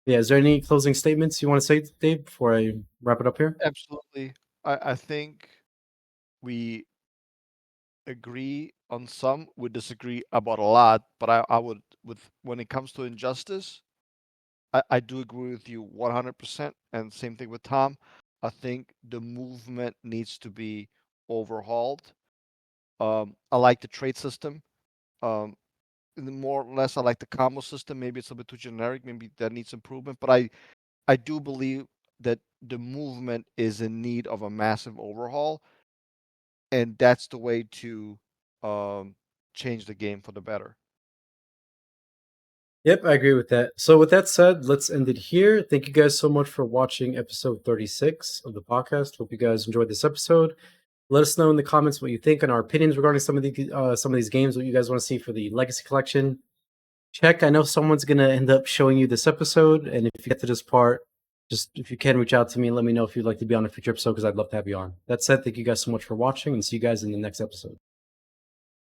Yeah, is there any closing statements you want to say, Dave, before I wrap it up here?
Absolutely. I think we agree on some, we disagree about a lot, but I would, with when it comes to injustice, I do agree with you 100%. And same thing with Tom. I think the movement needs to be overhauled. I like the trade system. Um, more or less, I like the combo system. Maybe it's a bit too generic. Maybe that needs improvement. But I do believe that the movement is in need of a massive overhaul, and that's the way to um, change the game for the better.
Yep, I agree with that. So, with that said, let's end it here. Thank you guys so much for watching episode 36 of the podcast. Hope you guys enjoyed this episode. Let us know in the comments what you think and our opinions regarding some of these games. What you guys want to see for the Legacy Collection. Check. I know someone's gonna end up showing you this episode, and if you get to this part, just if you can reach out to me and let me know if you'd like to be on a future episode because I'd love to have you on. That said, thank you guys so much for watching, and see you guys in the next episode.